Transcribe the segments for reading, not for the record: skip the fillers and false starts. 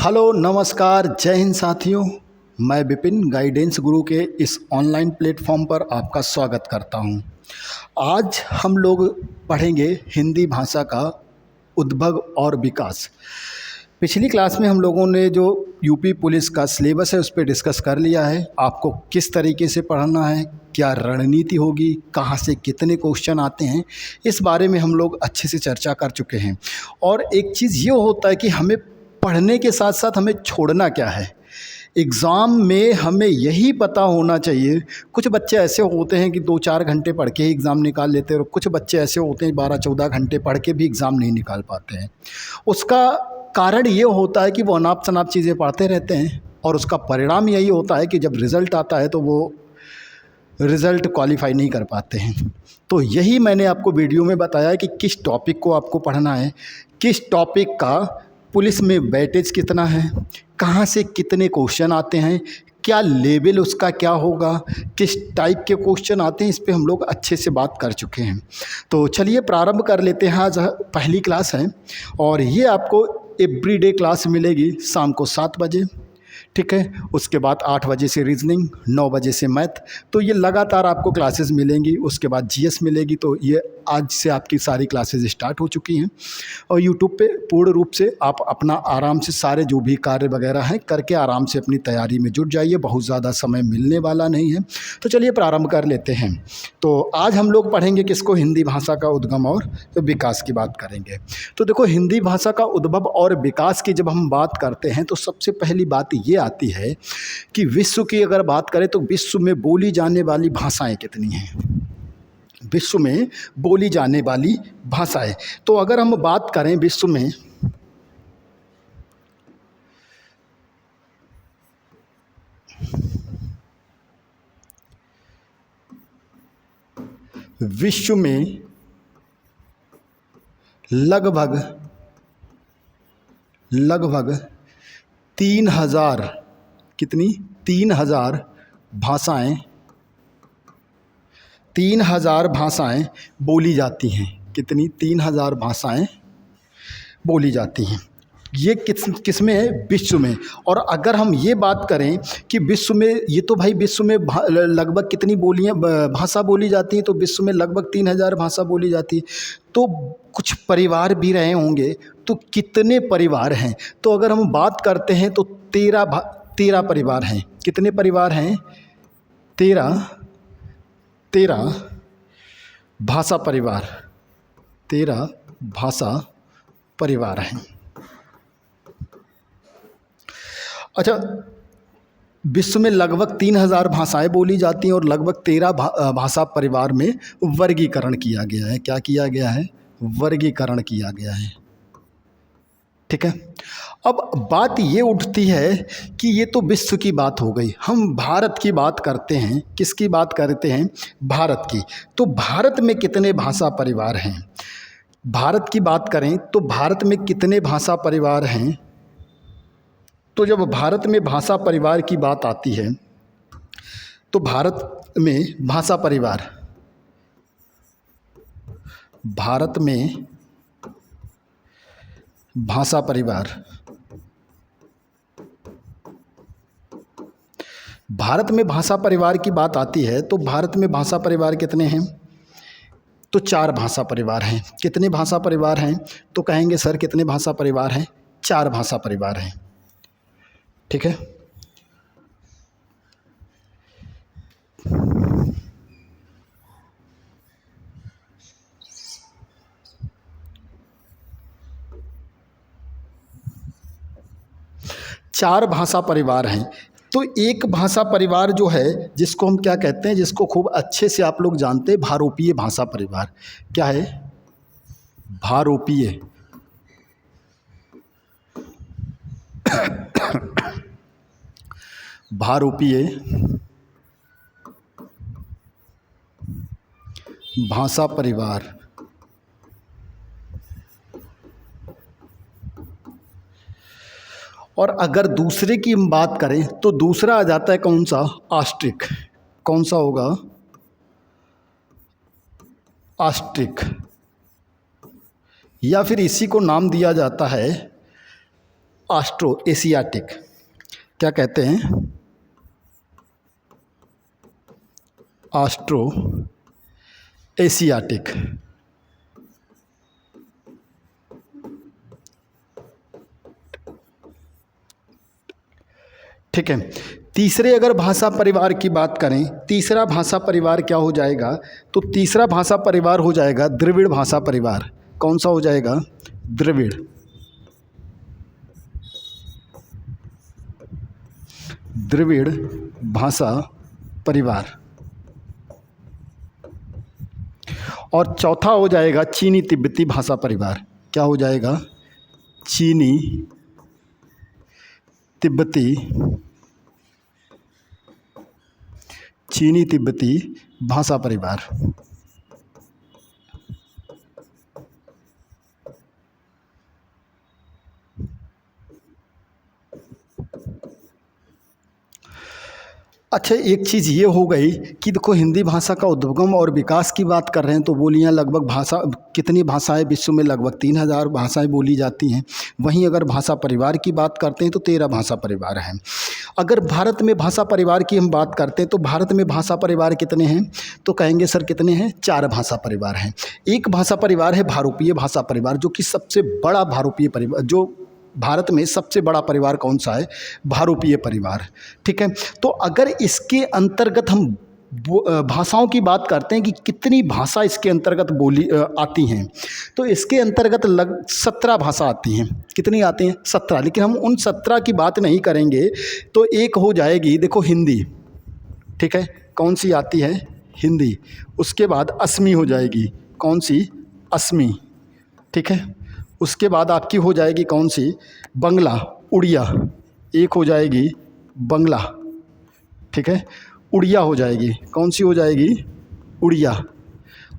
Hello नमस्कार जय हिंद साथियों। मैं विपिन गाइडेंस गुरु के इस ऑनलाइन प्लेटफॉर्म पर आपका स्वागत करता हूं। आज हम लोग पढ़ेंगे हिंदी भाषा का उद्भव और विकास। पिछली क्लास में हम लोगों ने जो यूपी पुलिस का सिलेबस है उस पर डिस्कस कर लिया है। आपको किस तरीके से पढ़ना है, क्या रणनीति होगी, कहाँ से कितने क्वेश्चन आते हैं, इस बारे में हम लोग अच्छे से चर्चा कर चुके हैं। और एक चीज़ ये होता है कि हमें पढ़ने के साथ साथ हमें छोड़ना क्या है। एग्ज़ाम में हमें यही पता होना चाहिए। कुछ बच्चे ऐसे होते हैं कि 2-4 घंटे पढ़ के ही एग्ज़ाम निकाल लेते हैं और कुछ बच्चे ऐसे होते हैं 12-14 घंटे पढ़ के भी एग्ज़ाम नहीं निकाल पाते हैं। उसका कारण ये होता है कि वो अनाप-शनाप चीज़ें पढ़ते रहते हैं और उसका परिणाम यही होता है कि जब रिज़ल्ट आता है तो वो रिज़ल्ट क्वालिफाई नहीं कर पाते हैं। तो यही मैंने आपको वीडियो में बताया है कि किस टॉपिक को आपको पढ़ना है, किस टॉपिक का पुलिस में वेटेज कितना है, कहाँ से कितने क्वेश्चन आते हैं, क्या लेवल उसका क्या होगा, किस टाइप के क्वेश्चन आते हैं, इस पे हम लोग अच्छे से बात कर चुके हैं। तो चलिए प्रारंभ कर लेते हैं। आज पहली क्लास है और ये आपको एवरीडे क्लास मिलेगी शाम को 7 बजे, ठीक है। उसके बाद 8 बजे से रीजनिंग, 9 बजे से मैथ। तो ये लगातार आपको क्लासेस मिलेंगी। उसके बाद जीएस मिलेगी। तो ये आज से आपकी सारी क्लासेस स्टार्ट हो चुकी हैं और यूट्यूब पे पूर्ण रूप से आप अपना आराम से सारे जो भी कार्य वगैरह हैं करके आराम से अपनी तैयारी में जुट जाइए। बहुत ज़्यादा समय मिलने वाला नहीं है। तो चलिए प्रारंभ कर लेते हैं। तो आज हम लोग पढ़ेंगे किसको, हिंदी भाषा का उद्गम और विकास की बात करेंगे। तो देखो, हिंदी भाषा का उद्भव और विकास की जब हम बात करते हैं तो सबसे पहली बात ये आती है कि विश्व की अगर बात करें तो विश्व में बोली जाने वाली भाषाएं कितनी हैं। विश्व में बोली जाने वाली भाषाएं, तो अगर हम बात करें विश्व में लगभग 3000 कितनी 3000 भाषाएं 3000 भाषाएं बोली जाती हैं। कितनी 3000 भाषाएं बोली जाती हैं। ये किस में है, विश्व में। और अगर हम ये बात करें कि विश्व में, ये तो भाई विश्व में लगभग कितनी बोलियां भाषा बोली जाती हैं, तो विश्व में लगभग 3000 भाषा बोली जाती है। तो कुछ परिवार भी रहे होंगे, तो कितने परिवार हैं, तो अगर हम बात करते हैं तो 13 परिवार हैं। कितने परिवार हैं, 13 भाषा परिवार, 13 भाषा परिवार हैं। अच्छा, विश्व में लगभग 3000 भाषाएं बोली जाती हैं और लगभग 13 भाषा परिवार में वर्गीकरण किया गया है। क्या किया गया है, वर्गीकरण किया गया है, ठीक है। अब बात ये उठती है कि ये तो विश्व की बात हो गई, हम भारत की बात करते हैं। किसकी बात करते हैं, भारत की। तो भारत में कितने भाषा परिवार हैं, भारत की बात करें तो भारत में कितने भाषा परिवार हैं। तो जब भारत में भाषा परिवार की बात आती है तो भारत में भाषा परिवार, भारत में भाषा परिवार, भारत में भाषा परिवार की बात आती है तो भारत में भाषा परिवार कितने हैं, तो 4 भाषा परिवार हैं। कितने भाषा परिवार हैं, तो कहेंगे सर कितने भाषा परिवार हैं, 4 भाषा परिवार हैं, ठीक है। चार भाषा परिवार हैं। तो एक भाषा परिवार जो है जिसको हम क्या कहते हैं, जिसको खूब अच्छे से आप लोग जानते हैं, भारोपीय भाषा परिवार। क्या है, भारोपीय भारोपीय भाषा परिवार। और अगर दूसरे की हम बात करें तो दूसरा आ जाता है कौन सा, ऑस्ट्रिक। कौन सा होगा, ऑस्ट्रिक। या फिर इसी को नाम दिया जाता है ऑस्ट्रो एशियाटिक, क्या कहते हैं? Austro Asiatic. ठीक है। तीसरे अगर भाषा परिवार की बात करें, तीसरा भाषा परिवार क्या हो जाएगा? तो तीसरा भाषा परिवार हो जाएगा द्रविड़ भाषा परिवार। कौन सा हो जाएगा? द्रविड़। द्रविड़ भाषा परिवार। और चौथा हो जाएगा चीनी तिब्बती भाषा परिवार। क्या हो जाएगा? चीनी तिब्बती, चीनी तिब्बती भाषा परिवार। अच्छा, एक चीज़ ये हो गई कि देखो हिंदी भाषा का उद्गम और विकास की बात कर रहे हैं तो बोलियां लगभग भाषा, कितनी भाषाएं विश्व में? लगभग 3000 भाषाएं बोली जाती हैं। वहीं अगर भाषा परिवार की बात करते हैं तो 13 भाषा परिवार हैं। अगर भारत में भाषा परिवार की हम बात करते हैं तो भारत में भाषा परिवार कितने हैं? तो कहेंगे सर कितने हैं? 4 भाषा परिवार हैं। एक भाषा परिवार है भारूपीय भाषा परिवार, जो कि सबसे बड़ा भारूपीय परिवार, जो भारत में सबसे बड़ा परिवार कौन सा है? भारूपीय परिवार। ठीक है। तो अगर इसके अंतर्गत हम भाषाओं की बात करते हैं कि कितनी भाषा इसके अंतर्गत बोली आती हैं, तो इसके अंतर्गत 17 भाषा आती हैं। कितनी आती हैं? 17। लेकिन हम उन 17 की बात नहीं करेंगे। तो एक हो जाएगी देखो हिंदी। ठीक है। कौन सी आती है? हिंदी। उसके बाद असमी हो जाएगी। कौन सी? असमी। ठीक है। उसके बाद आपकी हो जाएगी कौन सी? बंगला, उड़िया। एक हो जाएगी बंगला। ठीक है। उड़िया हो जाएगी। कौन सी हो जाएगी? उड़िया।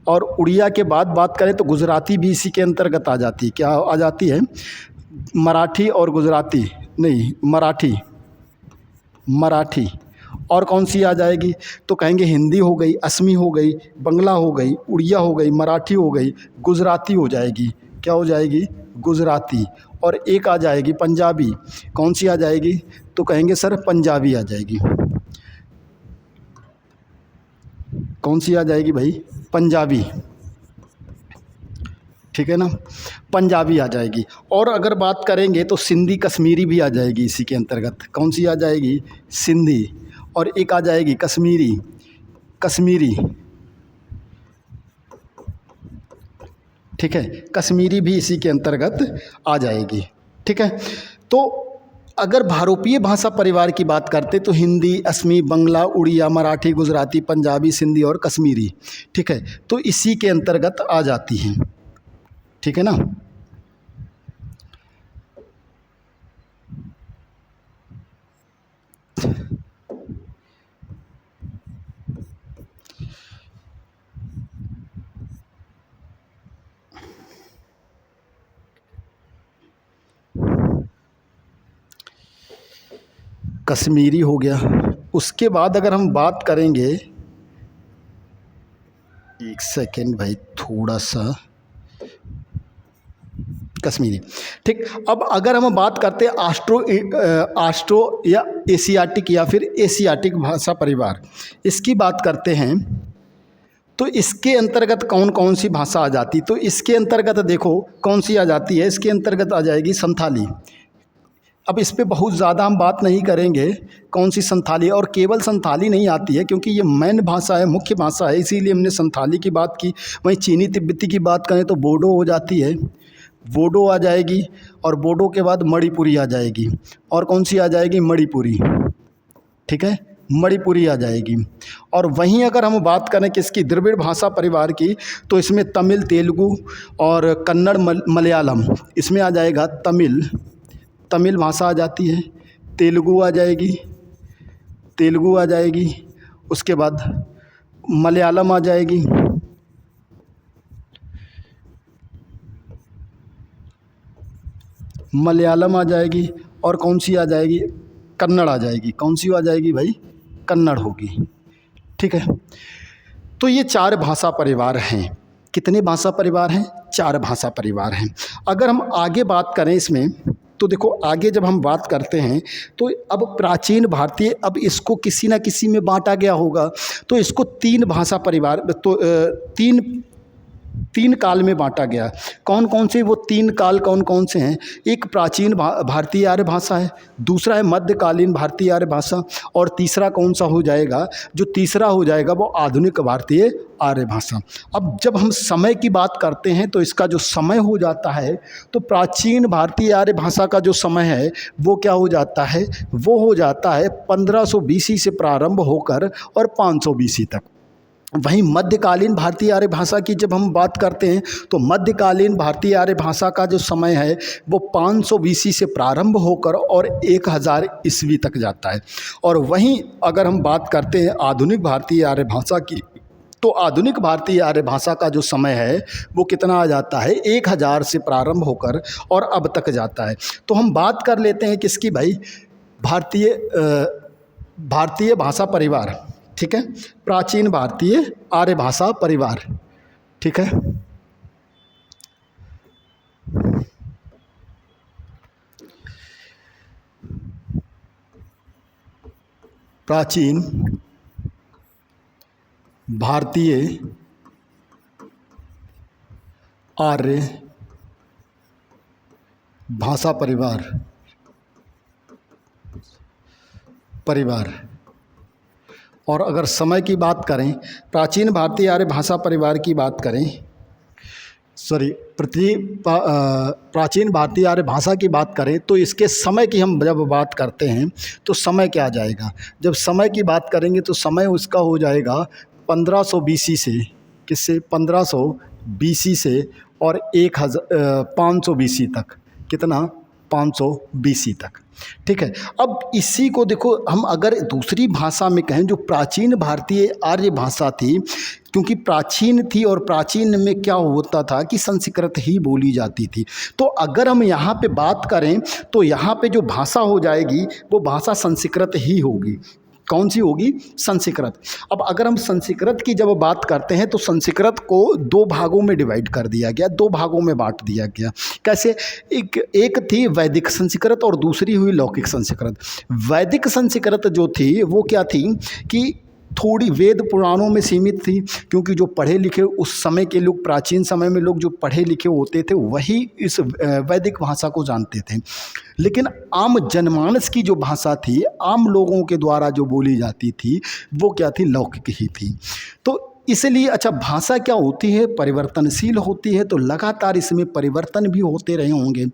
और उड़िया के बाद बात करें तो गुजराती भी इसी के अंतर्गत आ जाती है। क्या आ जाती है? मराठी और गुजराती नहीं, मराठी, मराठी। और कौन सी आ जाएगी? तो कहेंगे हिंदी हो गई, असमी हो गई, बंगला हो गई, उड़िया हो गई, मराठी हो गई, गुजराती हो जाएगी। क्या हो जाएगी? गुजराती। और एक आ जाएगी पंजाबी। कौन सी आ जाएगी? तो कहेंगे सर पंजाबी आ जाएगी। कौन सी आ जाएगी भाई? पंजाबी। ठीक है ना, पंजाबी आ जाएगी। और अगर बात करेंगे तो सिंधी कश्मीरी भी आ जाएगी इसी के अंतर्गत। कौन सी आ जाएगी? सिंधी। और एक आ जाएगी कश्मीरी, कश्मीरी। ठीक है। कश्मीरी भी इसी के अंतर्गत आ जाएगी। ठीक है। तो अगर भारूपीय भाषा परिवार की बात करते तो हिंदी, असमी, बंगला, उड़िया, मराठी, गुजराती, पंजाबी, सिंधी और कश्मीरी। ठीक है। तो इसी के अंतर्गत आ जाती हैं। ठीक है ना। कश्मीरी हो गया। उसके बाद अगर हम बात करेंगे, एक सेकेंड भाई, थोड़ा सा, कश्मीरी। ठीक। अब अगर हम बात करते हैं ऑस्ट्रो या एशियाटिक या फिर एशियाटिक भाषा परिवार, इसकी बात करते हैं तो इसके अंतर्गत कौन कौन सी भाषा आ जाती? तो इसके अंतर्गत देखो कौन सी आ जाती है। इसके अंतर्गत आ जाएगी संथाली। अब इस पे बहुत ज़्यादा हम बात नहीं करेंगे। कौन सी? संथाली। और केवल संथाली नहीं आती है क्योंकि ये मेन भाषा है, मुख्य भाषा है, इसीलिए हमने संथाली की बात की। वहीं चीनी तिब्बती की बात करें तो बोडो हो जाती है, बोडो आ जाएगी। और बोडो के बाद मणिपुरी आ जाएगी। और कौन सी आ जाएगी? मणिपुरी। ठीक है। मणिपुरी आ जाएगी। और वहीं अगर हम बात करें किसकी? द्रविड़ भाषा परिवार की, तो इसमें तमिल, तेलुगु और कन्नड़, मलयालम, इसमें आ जाएगा तमिल, तमिल भाषा आ जाती है। तेलुगु आ जाएगी, तेलुगु आ जाएगी। उसके बाद मलयालम आ जाएगी। मलयालम आ जाएगी। और कौन सी आ जाएगी? कन्नड़ आ जाएगी। कौन सी आ जाएगी भाई? कन्नड़ होगी। ठीक है। तो ये 4 भाषा परिवार हैं। कितने भाषा परिवार हैं? 4 भाषा परिवार हैं। अगर हम आगे बात करें इसमें तो देखो आगे जब हम बात करते हैं तो अब प्राचीन भारतीय, अब इसको किसी ना किसी में बांटा गया होगा, तो इसको तीन भाषा परिवार, तो तीन काल में बांटा गया। कौन कौन से वो तीन काल कौन कौन से हैं? एक प्राचीन भारतीय आर्य भाषा है, दूसरा है मध्यकालीन भारतीय आर्य भाषा, और तीसरा कौन सा हो जाएगा? जो तीसरा हो जाएगा वो आधुनिक भारतीय आर्य भाषा। अब जब हम समय की बात करते हैं तो इसका जो समय हो जाता है, तो प्राचीन भारतीय आर्य भाषा का जो समय है वो क्या हो जाता है? वो हो जाता है 1500 BC से प्रारंभ होकर और 500 BC तक। वहीं मध्यकालीन भारतीय आर्य भाषा की जब हम बात करते हैं तो मध्यकालीन भारतीय आर्य भाषा का जो समय है वो 500 BC से प्रारंभ होकर और 1000 ईस्वी तक जाता है। और वहीं अगर हम बात करते हैं आधुनिक भारतीय आर्य भाषा की, तो आधुनिक भारतीय आर्य भाषा का जो समय है वो कितना आ जाता है? 1000 से प्रारंभ होकर और अब तक जाता है। तो हम बात कर लेते हैं किसकी भाई? भारतीय भाषा परिवार, ठीक है, प्राचीन भारतीय आर्य भाषा परिवार, ठीक है। प्राचीन भारतीय आर्य भाषा परिवार। और अगर समय की बात करें, प्राचीन भारतीय आर्य भाषा परिवार की बात करें, प्राचीन भारतीय आर्य भाषा की बात करें तो इसके समय की हम जब बात करते हैं तो समय क्या आ जाएगा? जब समय की बात करेंगे तो समय उसका हो जाएगा 1500 BC से, किससे? 1500 BC से और 500 BC तक। कितना? 500 BC तक, ठीक है। अब इसी को देखो, हम अगर दूसरी भाषा में कहें, जो प्राचीन भारतीय आर्य भाषा थी, क्योंकि प्राचीन थी और प्राचीन में क्या होता था कि संस्कृत ही बोली जाती थी, तो अगर हम यहाँ पे बात करें तो यहाँ पे जो भाषा हो जाएगी वो भाषा संस्कृत ही होगी। कौन सी होगी? संस्कृत। अब अगर हम संस्कृत की जब बात करते हैं तो संस्कृत को दो भागों में डिवाइड कर दिया गया, दो भागों में बांट दिया गया। कैसे? एक थी वैदिक संस्कृत और दूसरी हुई लौकिक संस्कृत। वैदिक संस्कृत जो थी वो क्या थी कि थोड़ी वेद पुराणों में सीमित थी, क्योंकि जो पढ़े लिखे उस समय के लोग, प्राचीन समय में लोग जो पढ़े लिखे होते थे वही इस वैदिक भाषा को जानते थे। लेकिन आम जनमानस की जो भाषा थी, आम लोगों के द्वारा जो बोली जाती थी, वो क्या थी? लौकिक ही थी। तो इसलिए अच्छा, भाषा क्या होती है? परिवर्तनशील होती है, तो लगातार इसमें परिवर्तन भी होते रहे होंगे।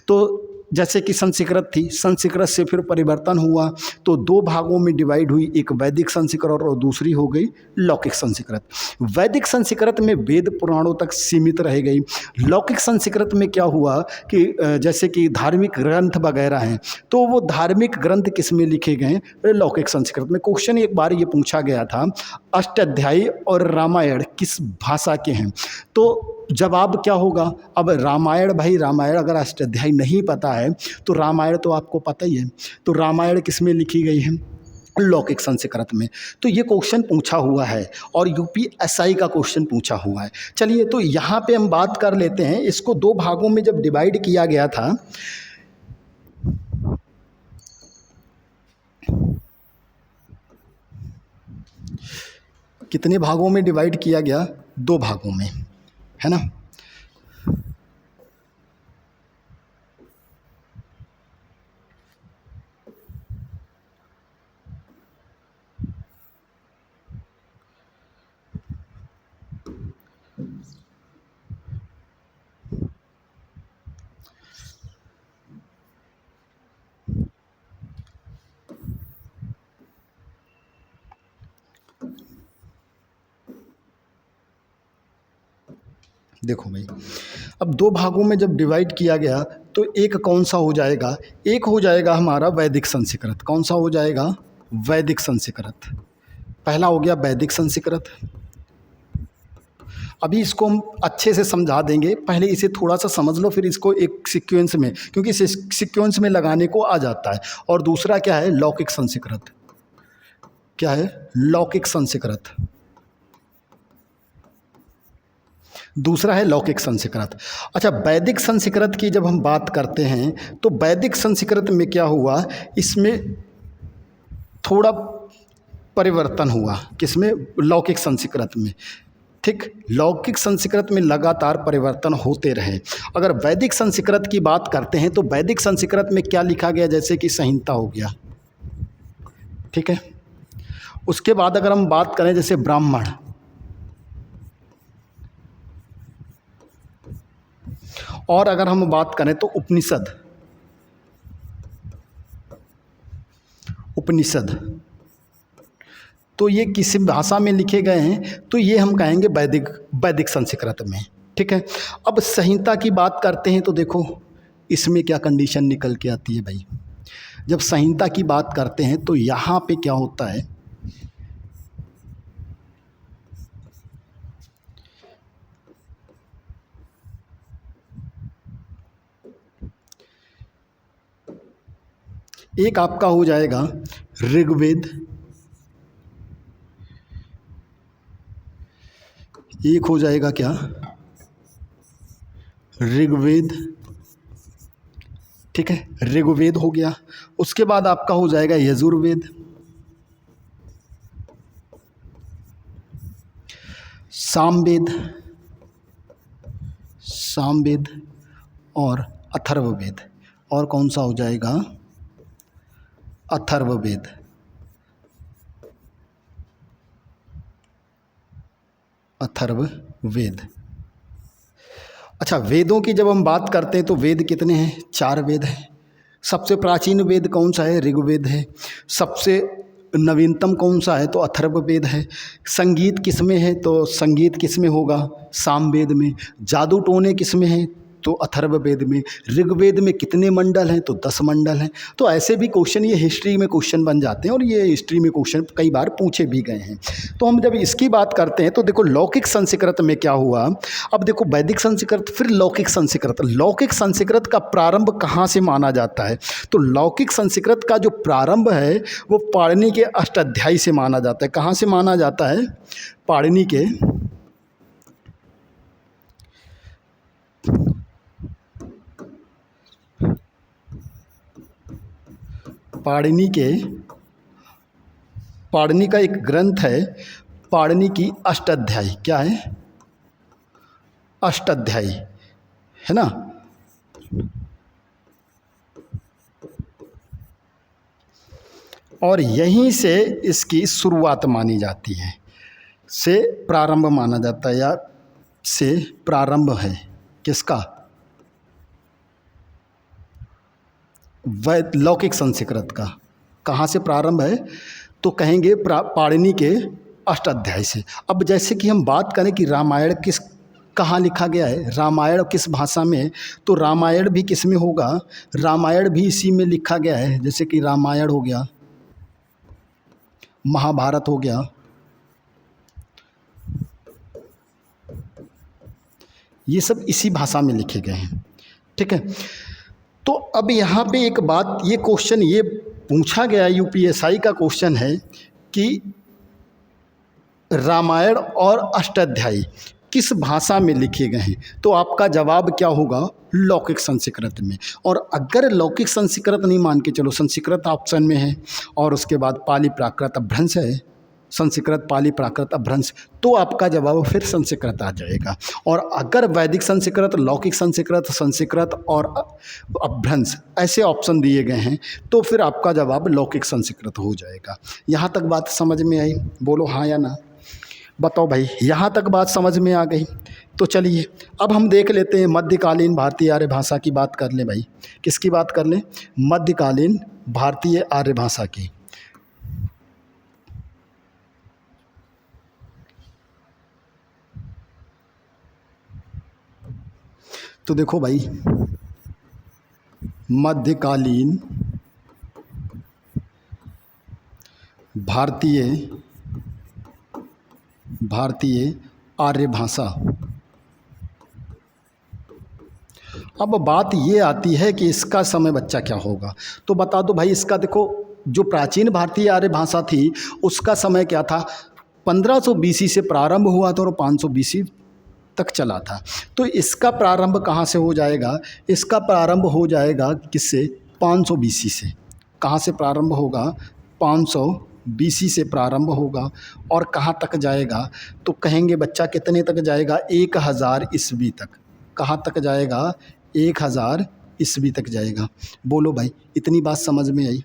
तो जैसे कि संस्कृत थी, संस्कृत से फिर परिवर्तन हुआ तो दो भागों में डिवाइड हुई, एक वैदिक संस्कृत और दूसरी हो गई लौकिक संस्कृत। वैदिक संस्कृत में वेद पुराणों तक सीमित रह गई। लौकिक संस्कृत में क्या हुआ कि जैसे कि धार्मिक ग्रंथ वगैरह हैं, तो वो धार्मिक ग्रंथ किस में लिखे गए? लौकिक संस्कृत में। क्वेश्चन एक बार ये पूछा गया था, अष्टाध्यायी और रामायण किस भाषा के हैं? तो जवाब क्या होगा? अब रामायण, भाई रामायण अगर अष्टाध्यायी नहीं पता है तो रामायण तो आपको पता ही है, तो रामायण किस में लिखी गई है? लौकिक संस्कृत में। तो ये क्वेश्चन पूछा हुआ है और UPSI का क्वेश्चन पूछा हुआ है। चलिए, तो यहाँ पे हम बात कर लेते हैं, इसको दो भागों में जब डिवाइड किया गया था, कितने भागों में डिवाइड किया गया? दो भागों में, है ना। देखो भाई, अब दो भागों में जब डिवाइड किया गया तो एक कौन सा हो जाएगा? एक हो जाएगा हमारा वैदिक संस्कृत। कौन सा हो जाएगा? वैदिक संस्कृत। पहला हो गया वैदिक संस्कृत। अभी इसको हम अच्छे से समझा देंगे, पहले इसे थोड़ा सा समझ लो, फिर इसको एक सीक्वेंस में, क्योंकि इस सीक्वेंस में लगाने को आ जाता है। और दूसरा क्या है? लौकिक संस्कृत। क्या है? लौकिक संस्कृत। दूसरा है लौकिक संस्कृत। अच्छा, वैदिक संस्कृत की जब हम बात करते हैं तो वैदिक संस्कृत में क्या हुआ, इसमें थोड़ा परिवर्तन हुआ। किसमें? लौकिक संस्कृत में। ठीक, लौकिक संस्कृत में लगातार परिवर्तन होते रहे। अगर वैदिक संस्कृत की बात करते हैं तो वैदिक संस्कृत में क्या लिखा गया, जैसे कि संहिता हो गया, ठीक है। उसके बाद अगर हम बात करें जैसे ब्राह्मण, और अगर हम बात करें तो उपनिषद, तो ये किस भाषा में लिखे गए हैं, तो ये हम कहेंगे वैदिक संस्कृत में, ठीक है। अब संहिता की बात करते हैं तो देखो इसमें क्या कंडीशन निकल के आती है भाई। जब संहिता की बात करते हैं तो यहाँ पे क्या होता है, एक आपका हो जाएगा ऋग्वेद, एक हो जाएगा क्या, ऋग्वेद, ठीक है, ऋग्वेद हो गया। उसके बाद आपका हो जाएगा यजुर्वेद, सामवेद और अथर्ववेद। और कौन सा हो जाएगा? अथर्ववेद। अच्छा, वेदों की जब हम बात करते हैं तो वेद कितने हैं? 4 वेद हैं। सबसे प्राचीन वेद कौन सा है? ऋग्वेद है। सबसे नवीनतम कौन सा है? तो अथर्ववेद है। संगीत किस में है? तो संगीत किस में होगा? सामवेद में। जादू टोने किस में है? तो अथर्ववेद में। ऋग्वेद में कितने मंडल हैं? तो 10 मंडल हैं। तो ऐसे भी क्वेश्चन, ये हिस्ट्री में क्वेश्चन बन जाते हैं और ये हिस्ट्री में क्वेश्चन कई बार पूछे भी गए हैं। तो हम जब इसकी बात करते हैं तो देखो लौकिक संस्कृत में क्या हुआ। अब देखो वैदिक संस्कृत, फिर लौकिक संस्कृत। लौकिक संस्कृत का प्रारंभ कहाँ से माना जाता है? तो लौकिक संस्कृत का जो प्रारंभ है वो पाणिनि के अष्टाध्यायी से माना जाता है। कहाँ से माना जाता है? पाणिनि के पाणिनि का एक ग्रंथ है, पाणिनि की अष्टाध्यायी। क्या है? अष्टाध्यायी, है ना। और यहीं से इसकी शुरुआत मानी जाती है, से प्रारंभ माना जाता है, या से प्रारंभ है किसका? लौकिक संस्कृत का। कहाँ से प्रारंभ है? तो कहेंगे पाणिनि के अष्टाध्यायी से। अब जैसे कि हम बात करें कि रामायण कहाँ लिखा गया है, रामायण किस भाषा में, तो रामायण भी किस में होगा? रामायण भी इसी में लिखा गया है। जैसे कि रामायण हो गया, महाभारत हो गया, ये सब इसी भाषा में लिखे गए हैं, ठीक है। तो अब यहाँ पे एक बात, ये क्वेश्चन ये पूछा गया, यूपीएससी का क्वेश्चन है कि रामायण और अष्टाध्यायी किस भाषा में लिखे गए हैं, तो आपका जवाब क्या होगा? लौकिक संस्कृत में। और अगर लौकिक संस्कृत नहीं मान के चलो, संस्कृत ऑप्शन में है, और उसके बाद पाली प्राकृत अपभ्रंश है, संस्कृत पाली प्राकृत अपभ्रंश, तो आपका जवाब फिर संस्कृत आ जाएगा। और अगर वैदिक संस्कृत, लौकिक संस्कृत और अपभ्रंश ऐसे ऑप्शन दिए गए हैं तो फिर आपका जवाब लौकिक संस्कृत हो जाएगा। यहाँ तक बात समझ में आई? बोलो हाँ या ना, बताओ भाई। यहाँ तक बात समझ में आ गई? तो चलिए अब हम देख लेते हैं मध्यकालीन भारतीय आर्य भाषा की बात कर लें भाई। किसकी बात कर लें? मध्यकालीन भारतीय आर्य भाषा की। तो देखो भाई, मध्यकालीन भारतीय आर्य भाषा। अब बात ये आती है कि इसका समय बच्चा क्या होगा, तो बता दो भाई। इसका देखो, जो प्राचीन भारतीय आर्य भाषा थी उसका समय क्या था? 1500 BC से प्रारंभ हुआ था और 500 BC तक चला था। तो इसका प्रारंभ कहाँ से हो जाएगा? इसका प्रारंभ हो जाएगा किससे? 500 बीसी से। कहाँ से प्रारंभ होगा? 500 बीसी से प्रारंभ होगा। और कहाँ तक जाएगा? तो कहेंगे बच्चा कितने तक जाएगा? 1000 ईस्वी तक। कहाँ तक जाएगा? 1000 ईस्वी तक जाएगा। बोलो भाई, इतनी बात समझ में आई?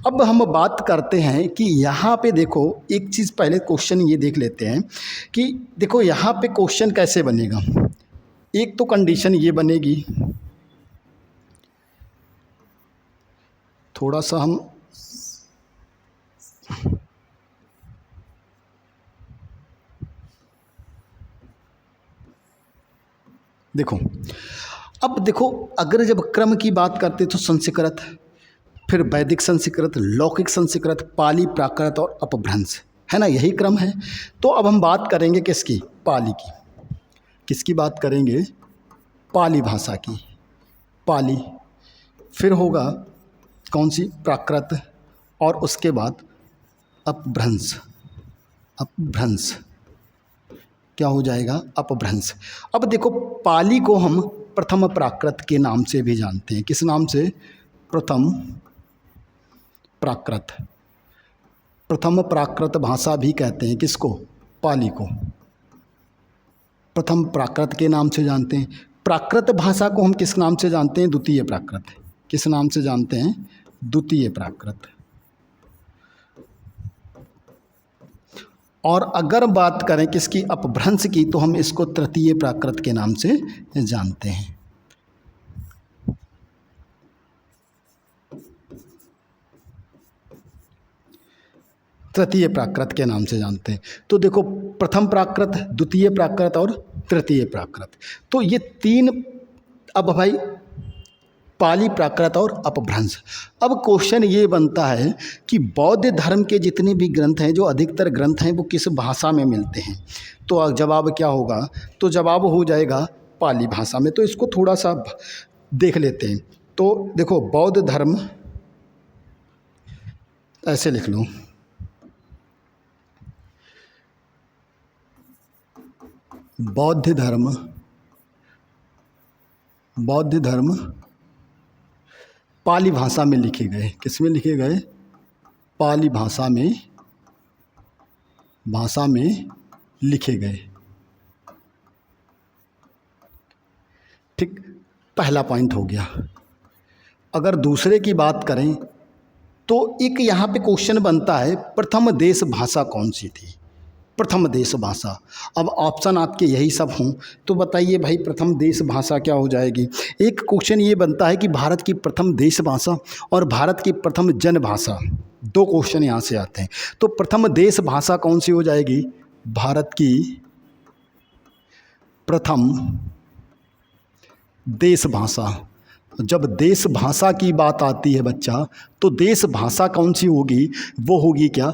अब हम बात करते हैं कि यहाँ पे देखो, एक चीज़ पहले क्वेश्चन ये देख लेते हैं कि देखो यहाँ पे क्वेश्चन कैसे बनेगा। एक तो कंडीशन ये बनेगी, थोड़ा सा हम देखो, अब देखो अगर जब क्रम की बात करते तो संस्कृत, फिर वैदिक संस्कृत, लौकिक संस्कृत, पाली, प्राकृत और अपभ्रंश, है ना, यही क्रम है। तो अब हम बात करेंगे किसकी? पाली की। किसकी बात करेंगे? पाली भाषा की। पाली, फिर होगा कौन सी? प्राकृत, और उसके बाद अपभ्रंश। अपभ्रंश क्या हो जाएगा? अपभ्रंश। अब देखो पाली को हम प्रथम प्राकृत के नाम से भी जानते हैं। किस नाम से? प्रथम प्राकृत। प्रथम प्राकृत भाषा भी कहते हैं किसको? पाली को प्रथम प्राकृत के नाम से जानते हैं। प्राकृत भाषा को हम किस नाम से जानते हैं? द्वितीय प्राकृत। किस नाम से जानते हैं? द्वितीय प्राकृत। और अगर बात करें किसकी? अपभ्रंश की, तो हम इसको तृतीय प्राकृत के नाम से जानते हैं। तृतीय प्राकृत के नाम से जानते हैं। तो देखो प्रथम प्राकृत, द्वितीय प्राकृत और तृतीय प्राकृत, तो ये तीन। अब भाई पाली, प्राकृत और अपभ्रंश। अब क्वेश्चन ये बनता है कि बौद्ध धर्म के जितने भी ग्रंथ हैं, जो अधिकतर ग्रंथ हैं, वो किस भाषा में मिलते हैं? तो जवाब क्या होगा? तो जवाब हो जाएगा पाली भाषा में। तो इसको थोड़ा सा देख लेते हैं। तो देखो बौद्ध धर्म, ऐसे लिख लो, बौद्ध धर्म, बौद्ध धर्म पाली भाषा में लिखे गए। किस में लिखे गए? पाली भाषा में, भाषा में लिखे गए। ठीक, पहला पॉइंट हो गया। अगर दूसरे की बात करें तो एक यहाँ पे क्वेश्चन बनता है, प्रथम देश भाषा कौन सी थी? प्रथम देश भाषा। अब ऑप्शन आपके यही सब हों तो बताइए भाई प्रथम देश भाषा क्या हो जाएगी? एक क्वेश्चन ये बनता है कि भारत की प्रथम देश भाषा और भारत की प्रथम जन भाषा, दो क्वेश्चन यहाँ से आते हैं। तो प्रथम देश भाषा कौन सी हो जाएगी? भारत की प्रथम देश भाषा। जब देश भाषा की बात आती है बच्चा, तो देश भाषा कौन सी होगी? वो होगी क्या?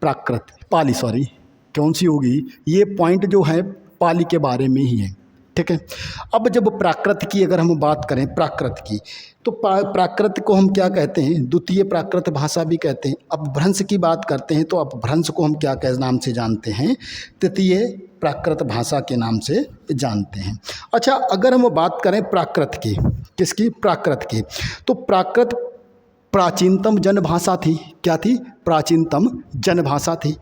प्राकृत, पाली, सॉरी, कौन सी होगी? ये पॉइंट जो है पाली के बारे में ही है। ठीक है। अब जब प्राकृत की अगर हम बात करें, प्राकृत की, तो प्राकृत को हम क्या कहते हैं? द्वितीय प्राकृत भाषा भी कहते हैं। अपभ्रंश की बात करते हैं तो अपभ्रंश को हम क्या नाम से जानते हैं? तृतीय प्राकृत भाषा के नाम से जानते हैं। अच्छा, अगर हम बात करें प्राकृत की, किसकी? प्राकृत की, तो प्राकृत प्राचीनतम जनभाषा थी। क्या थी? प्राचीनतम जनभाषा थी।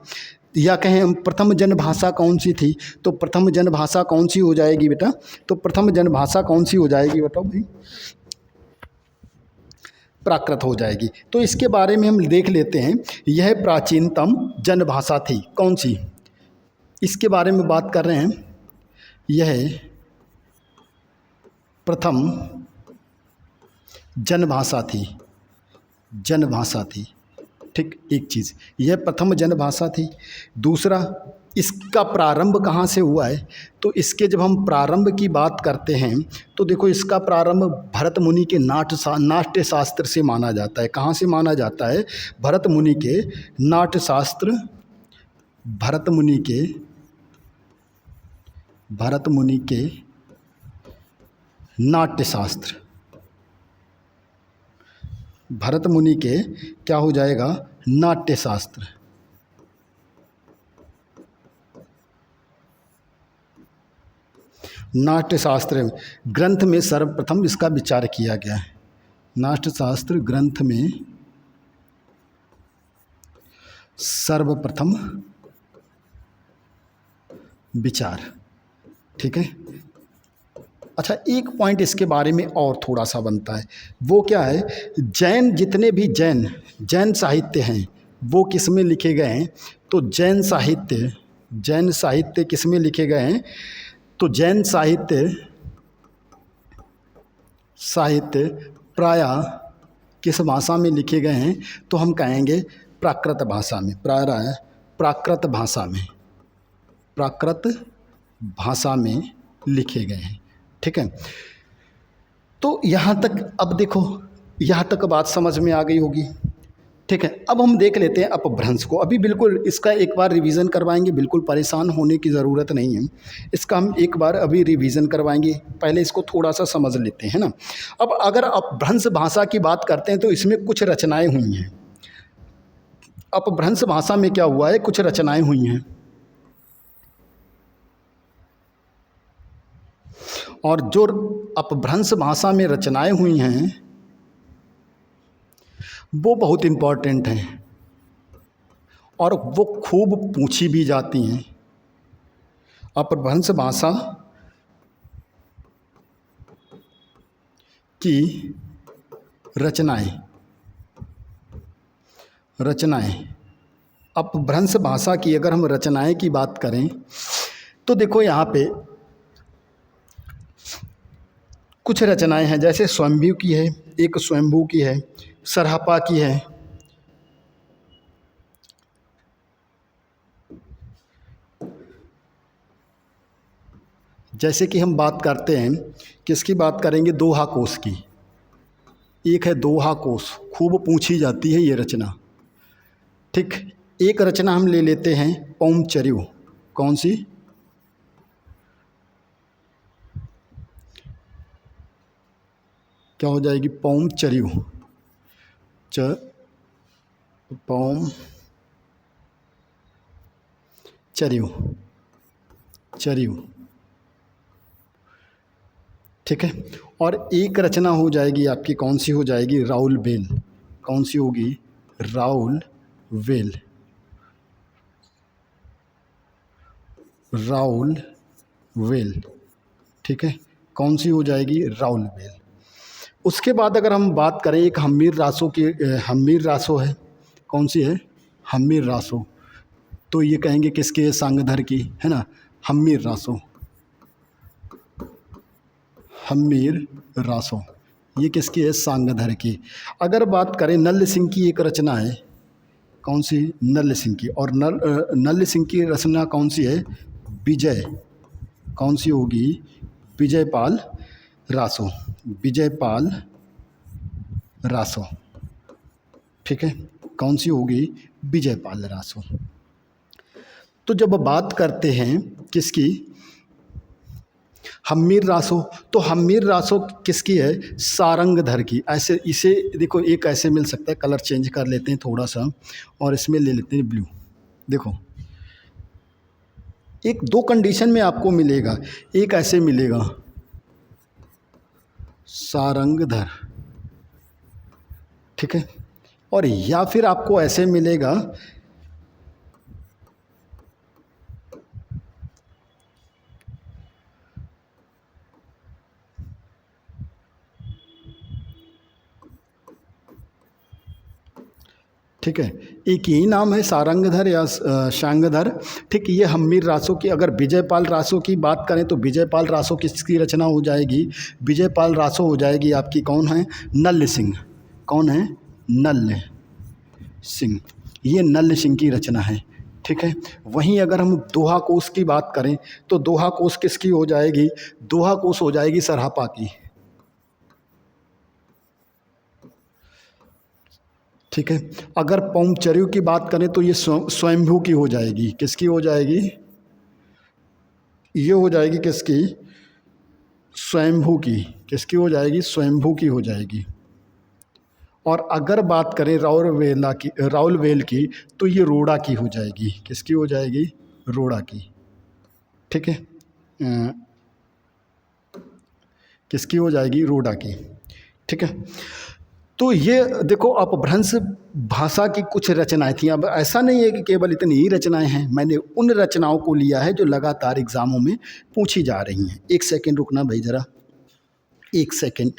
या कहें हम प्रथम जनभाषा कौन सी थी? तो प्रथम जनभाषा कौन सी हो जाएगी बेटा? तो प्रथम जनभाषा कौन सी हो जाएगी बताओ भाई? प्राकृत हो जाएगी। तो इसके बारे में हम देख लेते हैं। यह प्राचीनतम जनभाषा थी। कौन सी? इसके बारे में बात कर रहे हैं। यह प्रथम जनभाषा थी। जनभाषा थी। ठीक, एक चीज़ यह प्रथम जनभाषा थी। दूसरा, इसका प्रारंभ कहाँ से हुआ है? तो इसके जब हम प्रारंभ की बात करते हैं तो देखो इसका प्रारंभ भरत मुनि के नाट्य शास्त्र से माना जाता है। कहाँ से माना जाता है? भरत मुनि के नाट्य शास्त्र, भरत मुनि के नाट्य शास्त्र, भरत मुनि के क्या हो जाएगा? नाट्य शास्त्र। नाट्यशास्त्र ग्रंथ में सर्वप्रथम इसका विचार किया गया है। नाट्यशास्त्र ग्रंथ में सर्वप्रथम विचार। ठीक है। अच्छा, एक पॉइंट इसके बारे में और थोड़ा सा बनता है, वो क्या है, जैन जितने भी जैन साहित्य हैं वो किस में लिखे गए हैं? तो जैन साहित्य किस में लिखे गए हैं? तो जैन साहित्य प्रायः किस भाषा में लिखे गए हैं? तो हम कहेंगे प्राकृत भाषा में, प्राकृत भाषा में लिखे गए हैं। ठीक है। तो यहाँ तक अब देखो, यहाँ तक बात समझ में आ गई होगी। ठीक है। अब हम देख लेते हैं अपभ्रंश को। अभी बिल्कुल इसका एक बार रिवीजन करवाएंगे, बिल्कुल परेशान होने की ज़रूरत नहीं है। इसका हम एक बार अभी रिवीजन करवाएंगे, पहले इसको थोड़ा सा समझ लेते हैं ना। अब अगर अपभ्रंश भाषा की बात करते हैं तो इसमें कुछ रचनाएं हुई हैं। अपभ्रंश भाषा में क्या हुआ है, कुछ रचनाएं हुई हैं, और जो अपभ्रंश भाषा में रचनाएं हुई हैं वो बहुत इम्पॉर्टेंट हैं और वो खूब पूछी भी जाती हैं। अपभ्रंश भाषा की रचनाएं अपभ्रंश भाषा की अगर हम रचनाएं की बात करें तो देखो यहाँ पे कुछ रचनाएं हैं, जैसे स्वयंभू की है, एक स्वयंभू की है, सरहपा की है, जैसे कि हम बात करते हैं, किसकी बात करेंगे, दोहा कोश की। एक है दोहा कोश, खूब पूछी जाती है ये रचना। ठीक। एक रचना हम ले लेते हैं पौमचर्यू। कौन सी? क्या हो जाएगी? पौमचर्यू। चर्यू। ठीक है। और एक रचना हो जाएगी आपकी, कौन सी हो जाएगी? राउल बेल। कौन सी होगी? राउल वेल। ठीक है। कौन सी हो जाएगी? राउल बेल। उसके बाद अगर हम बात करें, एक हम्मीर रासो है। कौन सी है? हम्मीर रासो। तो ये कहेंगे किसके? सांगधर की, है ना। हम्मीर रासो ये किसकी है? सांगधर की। अगर बात करें नल्ल सिंह की, एक रचना है, कौन सी? नल्ल सिंह की। और नल्ल सिंह की रचना कौन सी है? विजय। कौन सी होगी? विजयपाल रासो। ठीक है। कौन सी होगी? विजयपाल रासो। तो जब बात करते हैं किसकी? हम्मीर रासो। तो हम्मीर रासो किसकी है? सारंगधर की। ऐसे इसे देखो, एक ऐसे मिल सकता है, कलर चेंज कर लेते हैं थोड़ा सा और इसमें ले लेते हैं ब्लू। देखो, एक दो कंडीशन में आपको मिलेगा, एक ऐसे मिलेगा सारंगधर, ठीक है, और या फिर आपको ऐसे मिलेगा ठीक है, एक यही नाम है सारंगधर या शांगधर। ठीक। ये हम्मीर रासो की। अगर विजयपाल रासो की बात करें तो विजयपाल रासो किसकी रचना हो जाएगी? विजयपाल रासो हो जाएगी आपकी, कौन है? नल्ल सिंह। कौन है? नल्ल सिंह। ये नल्ल सिंह की रचना है। ठीक है। वहीं अगर हम दोहा कोश की बात करें तो दोहा कोश किसकी हो जाएगी? दोहा कोश हो जाएगी सरहपा की। ठीक है। अगर पौमचर्यू की बात करें तो ये स्वयंभू की हो जाएगी। किसकी हो जाएगी? ये हो जाएगी किसकी? स्वयंभू की। किसकी हो जाएगी? स्वयंभू की हो जाएगी। और अगर बात करें राउल वेल की तो ये रोड़ा की हो जाएगी। किसकी हो जाएगी? रोड़ा की। ठीक है। किसकी हो जाएगी? रोडा की। ठीक है, तो ये देखो अपभ्रंश भाषा की कुछ रचनाएं थी। अब ऐसा नहीं है कि केवल इतनी ही रचनाएं हैं, मैंने उन रचनाओं को लिया है जो लगातार एग्जामों में पूछी जा रही हैं। एक सेकंड रुकना भाई जरा, एक सेकंड।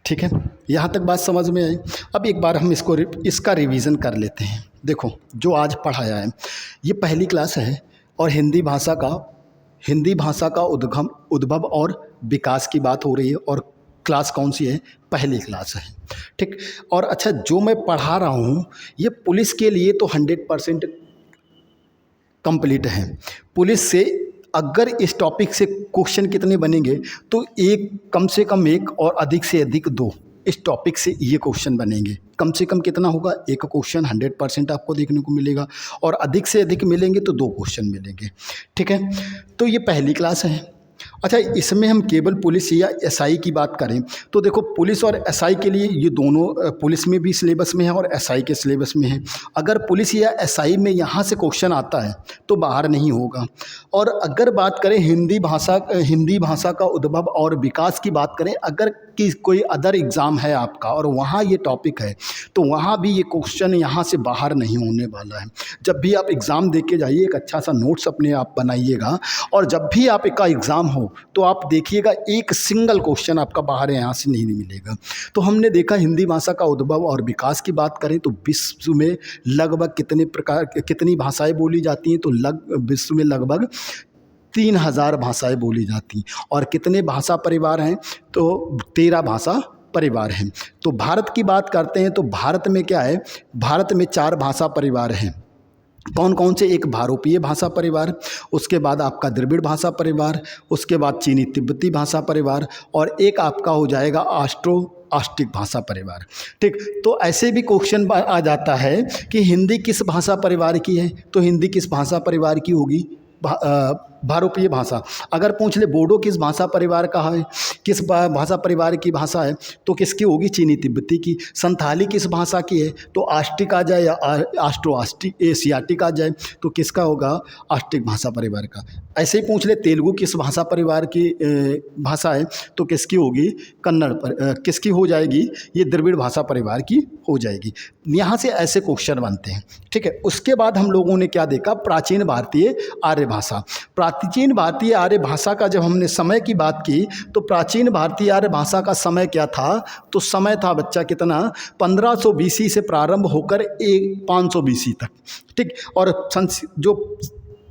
ठीक है, यहाँ तक बात समझ में आई। अब एक बार हम इसका रिवीजन कर लेते हैं। देखो जो आज पढ़ाया है ये पहली क्लास है और हिंदी भाषा का उद्भव और विकास की बात हो रही है और क्लास कौन सी है? पहली क्लास है। ठीक, और अच्छा जो मैं पढ़ा रहा हूँ ये पुलिस के लिए तो 100% कंप्लीट है। पुलिस से अगर इस टॉपिक से क्वेश्चन कितने बनेंगे तो एक, कम से कम एक और अधिक से अधिक दो इस टॉपिक से ये क्वेश्चन बनेंगे। कम से कम कितना होगा? एक क्वेश्चन 100% आपको देखने को मिलेगा और अधिक से अधिक मिलेंगे तो दो क्वेश्चन मिलेंगे। ठीक है, तो ये पहली क्लास है। अच्छा इसमें हम केवल पुलिस या एसआई की बात करें तो देखो पुलिस और एसआई के लिए ये दोनों पुलिस में भी सिलेबस में है और एसआई के सिलेबस में है। अगर पुलिस या एसआई में यहाँ से क्वेश्चन आता है तो बाहर नहीं होगा। और अगर बात करें हिंदी भाषा का उद्भव और विकास की बात करें, अगर कि कोई अदर एग्ज़ाम है आपका और वहाँ ये टॉपिक है तो वहाँ भी ये क्वेश्चन यहाँ से बाहर नहीं होने वाला है। जब भी आप एग्ज़ाम दे के जाइए एक अच्छा सा नोट्स अपने आप बनाइएगा और जब भी आपका एग्ज़ाम हो तो आप देखिएगा एक सिंगल क्वेश्चन आपका बाहर यहाँ से नहीं मिलेगा। तो हमने देखा हिंदी भाषा का उद्भव और विकास की बात करें तो विश्व में लगभग कितनी भाषाएं बोली जाती हैं? तो विश्व में लगभग 3000 भाषाएं बोली जाती हैं। और कितने भाषा परिवार हैं? तो 13 भाषा परिवार हैं। तो भारत की बात करते हैं तो भारत में क्या है? भारत में 4 भाषा परिवार हैं। कौन कौन से? एक भारोपीय भाषा परिवार, उसके बाद आपका द्रविड़ भाषा परिवार, उसके बाद चीनी तिब्बती भाषा परिवार और एक आपका हो जाएगा ऑस्ट्रिक भाषा परिवार। ठीक, तो ऐसे भी क्वेश्चन आ जाता है कि हिंदी किस भाषा परिवार की है? तो हिंदी किस भाषा परिवार की होगी? भारोपीय भाषा। अगर पूछ ले बोडो किस भाषा परिवार का है, किस भाषा परिवार की भाषा है, तो किसकी होगी? चीनी तिब्बती की। संथाली किस भाषा की है? तो ऑस्ट्रिक आ जाए या एशियाटिक आ जाए तो किसका होगा? ऑस्ट्रिक भाषा परिवार का। ऐसे ही पूछ ले तेलुगु किस भाषा परिवार की भाषा है तो किसकी होगी? कन्नड़ किसकी हो जाएगी? ये द्रविड़ भाषा परिवार की हो जाएगी। यहाँ से ऐसे क्वेश्चन बनते हैं। ठीक है, उसके बाद हम लोगों ने क्या देखा? प्राचीन भारतीय आर्य भाषा। प्राचीन भारतीय आर्य भाषा का जब हमने समय की बात की तो प्राचीन भारतीय आर्य भाषा का समय क्या था? तो समय था बच्चा कितना? 1500 BC से प्रारंभ होकर 500 BC तक। ठीक, और जो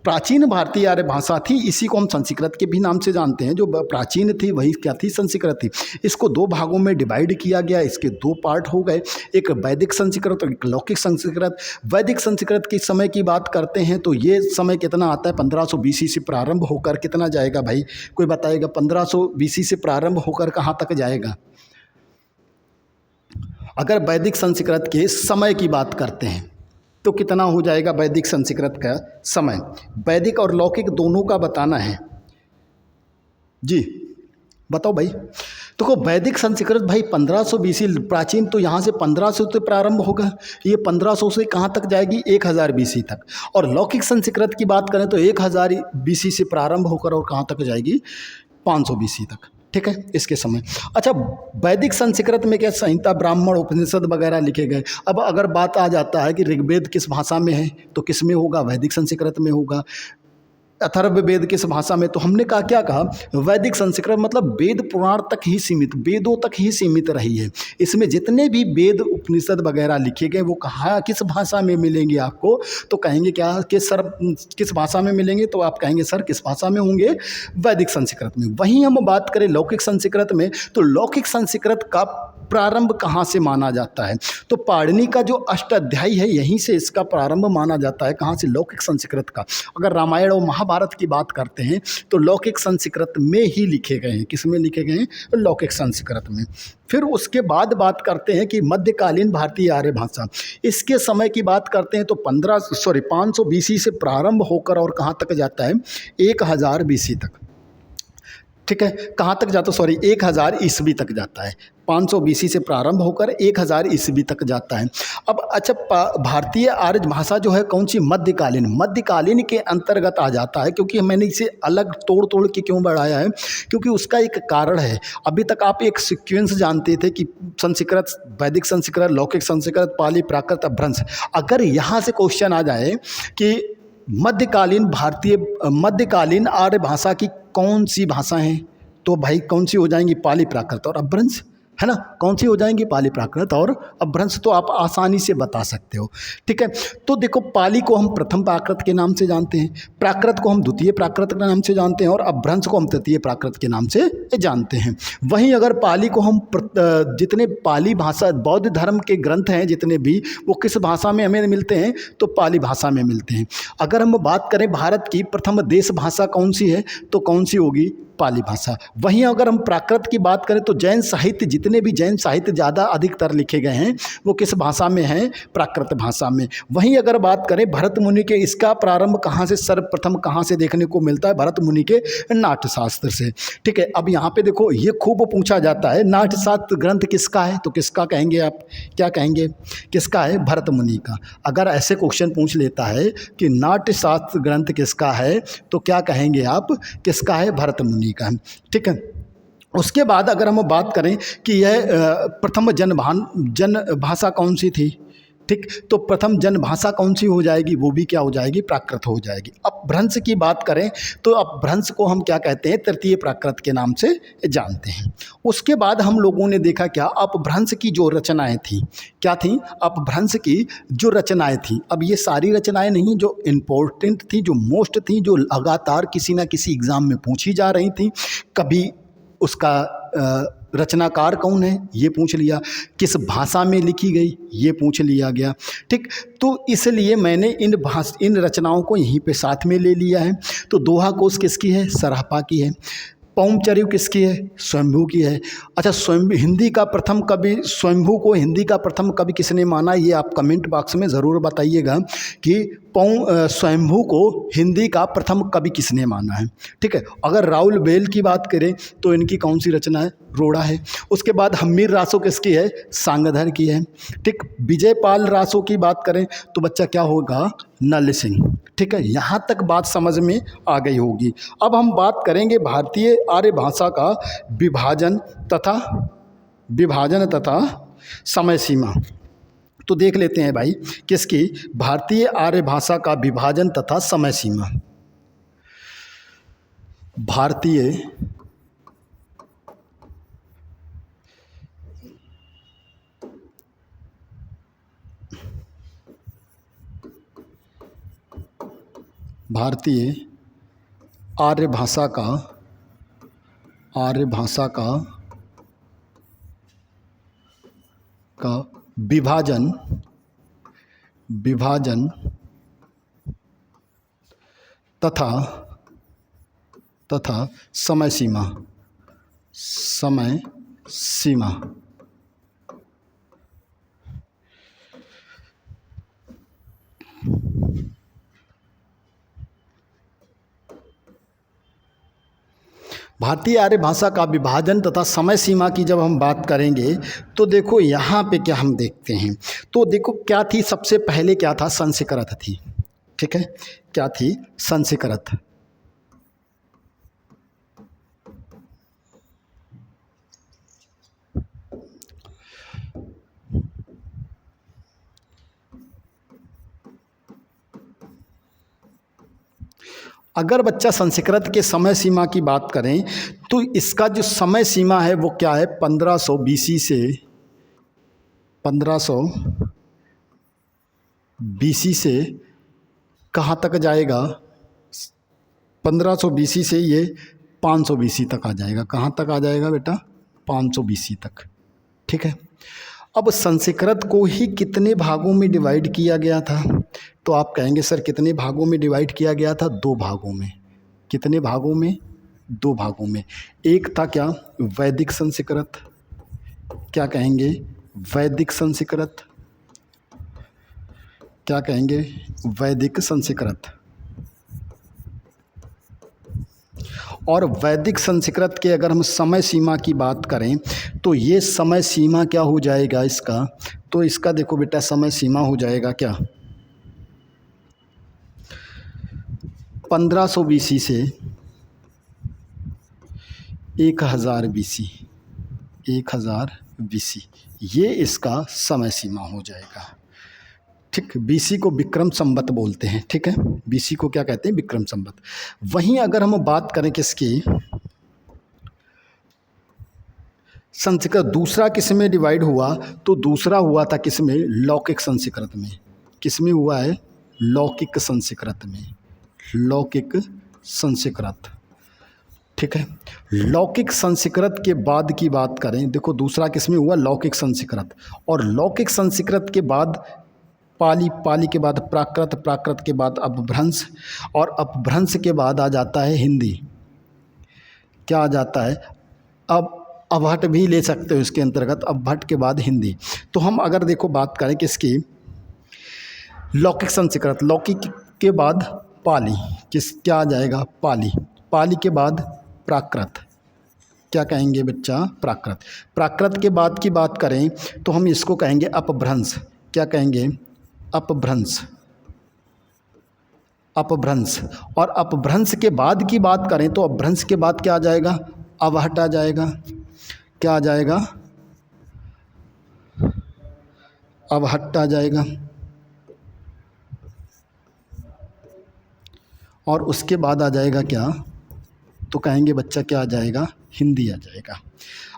प्राचीन भारतीय आर्य भाषा थी इसी को हम संस्कृत के भी नाम से जानते हैं। जो प्राचीन थी वही क्या थी? संस्कृत थी। इसको 2 भागों में डिवाइड किया गया, इसके 2 पार्ट हो गए, एक वैदिक संस्कृत और एक लौकिक संस्कृत। वैदिक संस्कृत के समय की बात करते हैं तो ये समय कितना आता है? 1500 BC से प्रारंभ होकर कितना जाएगा भाई? कोई बताएगा? 1500 BC से प्रारंभ होकर कहाँ तक जाएगा? अगर वैदिक संस्कृत के समय की बात करते हैं तो कितना हो जाएगा वैदिक संस्कृत का समय? वैदिक और लौकिक दोनों का बताना है जी, बताओ भाई। तो वैदिक संस्कृत भाई 1500 BC प्राचीन, तो यहाँ से 1500 से प्रारंभ होगा, ये 1500 से कहाँ तक जाएगी? 1000 BC तक। और लौकिक संस्कृत की बात करें तो 1000 BC से प्रारंभ होकर और कहाँ तक जाएगी? 500 BC तक। ठीक है, इसके समय। अच्छा वैदिक संस्कृत में क्या? संहिता, ब्राह्मण, उपनिषद वगैरह लिखे गए। अब अगर बात आ जाता है कि ऋग्वेद किस भाषा में है तो किस में होगा? वैदिक संस्कृत में होगा। अथर्ववेद किस भाषा में? तो हमने कहा क्या कहा? वैदिक संस्कृत मतलब वेद पुराण तक ही सीमित, वेदों तक ही सीमित रही है। इसमें जितने भी वेद उपनिषद वगैरह लिखे गए वो कहाँ किस भाषा में मिलेंगे आपको? तो कहेंगे क्या कि सर किस भाषा में मिलेंगे? तो आप कहेंगे सर किस भाषा में होंगे? वैदिक संस्कृत में। वहीं हम बात करें लौकिक संस्कृत में तो लौकिक संस्कृत का प्रारंभ कहाँ से माना जाता है? तो पाणिनि का जो अष्टाध्यायी है यहीं से इसका प्रारंभ माना जाता है। कहाँ से? लौकिक संस्कृत का। अगर रामायण और महाभारत की बात करते हैं तो लौकिक संस्कृत में ही लिखे गए हैं। किस में लिखे गए हैं? लौकिक संस्कृत में। फिर उसके बाद बात करते हैं कि मध्यकालीन भारतीय आर्य भाषा, इसके समय की बात करते हैं तो 500 BC से प्रारंभ होकर और कहाँ तक जाता है? 1000 BC तक। ठीक है, कहाँ तक जाता, सॉरी 1000 ईस्वी तक जाता है। 500 बीसी से प्रारंभ होकर 1000 ईस्वी तक जाता है। अब अच्छा, भारतीय आर्य भाषा जो है कौन सी, मध्यकालीन, मध्यकालीन के अंतर्गत आ जाता है। क्योंकि मैंने इसे अलग तोड़ तोड़ के क्यों बढ़ाया है, क्योंकि उसका एक कारण है। अभी तक आप एक सीक्वेंस जानते थे कि संस्कृत, वैदिक संस्कृत, लौकिक संस्कृत, पाली, प्राकृत, अपभ्रंश। अगर यहाँ से क्वेश्चन आ जाए कि मध्यकालीन आर्य भाषा की कौन सी भाषा है, तो भाई कौन सी हो जाएंगी, पाली, प्राकृत और अपभ्रंश, है ना। कौन सी हो जाएंगी, पाली, प्राकृत और अपभ्रंश, तो आप आसानी से बता सकते हो। ठीक है, तो देखो पाली को हम प्रथम प्राकृत के नाम से जानते हैं, प्राकृत को हम द्वितीय प्राकृत के नाम से जानते हैं और अपभ्रंश को हम तृतीय प्राकृत के नाम से जानते हैं। वहीं अगर पाली को हम जितने पाली भाषा, बौद्ध धर्म के ग्रंथ हैं जितने भी, वो किस भाषा में हमें मिलते हैं, तो पाली भाषा में मिलते हैं। अगर हम बात करें भारत की प्रथम देश भाषा कौन सी है, तो कौन सी होगी, पाली भाषा। वहीं अगर हम प्राकृत की बात करें तो जैन साहित्य, जितने भी जैन साहित्य ज़्यादा अधिकतर लिखे गए हैं वो किस भाषा में हैं, प्राकृत भाषा में। वहीं अगर बात करें भरत मुनि के, इसका प्रारंभ कहाँ से, सर्वप्रथम कहाँ से देखने को मिलता है, भरत मुनि के नाट्यशास्त्र से। ठीक है, अब यहाँ पे देखो ये खूब पूछा जाता है, नाट्यशास्त्र ग्रंथ किसका है, तो किसका कहेंगे आप, क्या कहेंगे, किसका है, भरत मुनि का। अगर ऐसे क्वेश्चन पूछ लेता है कि नाट्यशास्त्र ग्रंथ किसका है, तो क्या कहेंगे आप, किसका है, भरत मुनि का। ठीक है, उसके बाद अगर हम बात करें कि यह प्रथम जन भाषा कौन सी थी, ठीक, तो प्रथम जन भाषा कौन सी हो जाएगी, वो भी क्या हो जाएगी, प्राकृत हो जाएगी। अपभ्रंश की बात करें तो अपभ्रंश को हम क्या कहते हैं, तृतीय प्राकृत के नाम से जानते हैं। उसके बाद हम लोगों ने देखा क्या, अपभ्रंश की जो रचनाएं थी, क्या थी, अपभ्रंश की जो रचनाएं थी। अब ये सारी रचनाएं नहीं, जो इम्पोर्टेंट थी, जो मोस्ट थी, जो लगातार किसी ना किसी एग्जाम में पूछी जा रही थी। कभी उसका रचनाकार कौन है, ये पूछ लिया, किस भाषा में लिखी गई, ये पूछ लिया गया। ठीक, तो इसलिए मैंने इन रचनाओं को यहीं पे साथ में ले लिया है। तो दोहा कोश किसकी है, सरापा की है। पौमचर्यु किसकी है, स्वयंभू की है। अच्छा, स्वयं हिंदी का प्रथम कवि, स्वयंभू को हिंदी का प्रथम कवि किसने माना, ये आप कमेंट बॉक्स में ज़रूर बताइएगा कि स्वयंभू को हिंदी का प्रथम कवि किसने माना है। ठीक है, अगर राउल बेल की बात करें तो इनकी कौन सी रचना है, रोड़ा है। उसके बाद हम्मीर रासो किसकी है, सांगधर की है। ठीक, विजयपाल रासो की बात करें तो बच्चा क्या होगा, नल सिंह। ठीक है, यहाँ तक बात समझ में आ गई होगी। अब हम बात करेंगे भारतीय आर्य भाषा का विभाजन तथा समय सीमा। तो देख लेते हैं भाई, किसकी, भारतीय आर्य भाषा का विभाजन तथा समय सीमा। भारतीय आर्य भाषा का विभाजन तथा समय सीमा। भारतीय आर्य भाषा का विभाजन तथा समय सीमा की जब हम बात करेंगे तो देखो यहाँ पे क्या हम देखते हैं, तो देखो क्या थी, सबसे पहले क्या था, संस्कृत थी। ठीक है, क्या थी, संस्कृत। अगर बच्चा संस्कृत के समय सीमा की बात करें तो इसका जो समय सीमा है वो क्या है, 1500 बीसी से 1500 BC से कहाँ तक जाएगा, 1500 BC से ये 500 BC तक आ जाएगा। कहाँ तक आ जाएगा बेटा, 500 BC तक। ठीक है, अब संस्कृत को ही कितने भागों में डिवाइड किया गया था, तो आप कहेंगे सर कितने भागों में डिवाइड किया गया था, 2 भागों में। कितने भागों में, 2 भागों में। एक था क्या, वैदिक संस्कृत, क्या कहेंगे, वैदिक संस्कृत, क्या कहेंगे, वैदिक संस्कृत। और वैदिक संस्कृत के अगर हम समय सीमा की बात करें तो ये समय सीमा क्या हो जाएगा इसका, तो इसका देखो बेटा समय सीमा हो जाएगा क्या, 1500 BC से 1000 BC, 1000 BC ये इसका समय सीमा हो जाएगा। ठीक, BC को विक्रम संवत बोलते हैं। ठीक है, BC को क्या कहते हैं, विक्रम संवत। वहीं अगर हम बात करें किसकी, संस्कृत, दूसरा किस में डिवाइड हुआ, तो दूसरा हुआ था किस में, लौकिक संस्कृत में। किस में हुआ है, लौकिक संस्कृत में, लौकिक संस्कृत। ठीक है, लौकिक संस्कृत के बाद की बात करें, देखो दूसरा किस में हुआ, लौकिक संस्कृत। और लौकिक संस्कृत के बाद पाली, पाली के बाद प्राकृत, प्राकृत के बाद अपभ्रंश, और अपभ्रंश के बाद आ जाता है हिंदी। क्या आ जाता है, अब अवहट भी ले सकते हो इसके अंतर्गत, अवहट के बाद हिंदी। तो हम अगर देखो बात करें किसकी, लौकिक संस्कृत, लौकिक के बाद पाली, किस क्या आ जाएगा, पाली, पाली के बाद प्राकृत, क्या कहेंगे बच्चा, प्राकृत। प्राकृत के बाद की बात करें तो हम इसको कहेंगे अपभ्रंश, क्या कहेंगे, अपभ्रंश, अपभ्रंश। और अपभ्रंश के बाद की बात करें तो अपभ्रंश के बाद क्या आ जाएगा, अवहट आ जाएगा। क्या आ जाएगा, अवहट आ जाएगा। और उसके बाद आ जाएगा क्या, तो कहेंगे बच्चा क्या आ जाएगा, हिंदी आ जाएगा।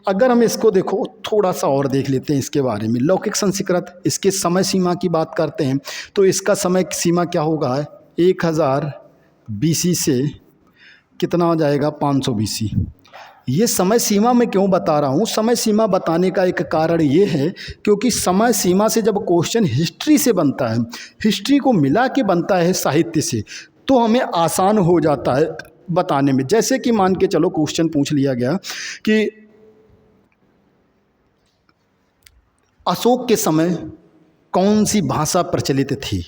अगर हम इसको देखो थोड़ा सा और देख लेते हैं इसके बारे में, लौकिक संस्कृत, इसके समय सीमा की बात करते हैं तो इसका समय सीमा क्या होगा, 1000 BC से कितना हो जाएगा, 500 BC। ये समय सीमा मैं क्यों बता रहा हूँ, समय सीमा बताने का एक कारण ये है क्योंकि समय सीमा से जब क्वेश्चन हिस्ट्री से बनता है, हिस्ट्री को मिला के बनता है साहित्य से, तो हमें आसान हो जाता है बताने में। जैसे कि मान के चलो क्वेश्चन पूछ लिया गया कि अशोक के समय कौन सी भाषा प्रचलित थी,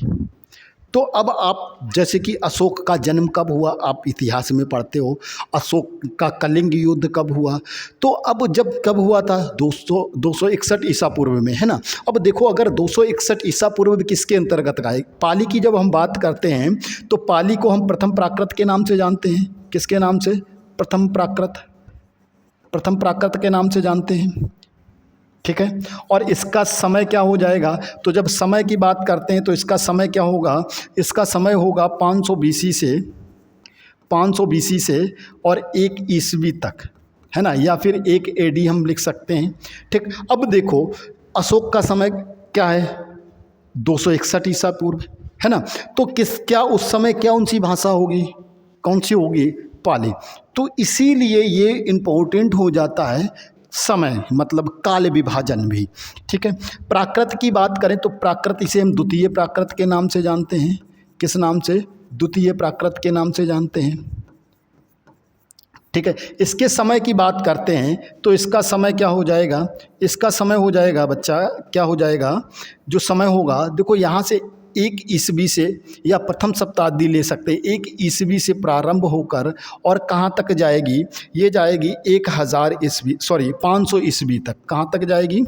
तो अब आप जैसे कि अशोक का जन्म कब हुआ, आप इतिहास में पढ़ते हो, अशोक का कलिंग युद्ध कब हुआ, तो अब जब कब हुआ था, 261 ईसा पूर्व में, है ना। अब देखो अगर 261 ईसा पूर्व किसके अंतर्गत आए, पाली की जब हम बात करते हैं तो पाली को हम प्रथम प्राकृत के नाम से जानते हैं। किसके नाम से, प्रथम प्राकृत, प्रथम प्राकृत के नाम से जानते हैं। ठीक है, और इसका समय क्या हो जाएगा, तो जब समय की बात करते हैं तो इसका समय क्या होगा, इसका समय होगा 500 BC से, 500 BC से और 1 ईस्वी तक, है ना, या फिर 1 AD हम लिख सकते हैं। ठीक, अब देखो अशोक का समय क्या है, 261 ईसा पूर्व, है ना। तो क्या उस समय कौन सी भाषा होगी, कौन सी होगी, पाली। तो इसीलिए ये इम्पोर्टेंट हो जाता है समय, मतलब काल विभाजन भी। ठीक है, प्राकृत की बात करें तो प्राकृत, इसे हम द्वितीय प्राकृत के नाम से जानते हैं। किस नाम से, द्वितीय प्राकृत के नाम से जानते हैं। ठीक है, इसके समय की बात करते हैं तो इसका समय क्या हो जाएगा, इसका समय हो जाएगा बच्चा, क्या हो जाएगा, जो समय होगा, देखो यहाँ से 1 ईस्वी से या प्रथम शताब्दी ले सकते हैं, 1 ईस्वी से प्रारंभ होकर और कहाँ तक जाएगी, ये जाएगी 1000 ईस्वी, सॉरी 500 ईस्वी तक। कहाँ तक जाएगी,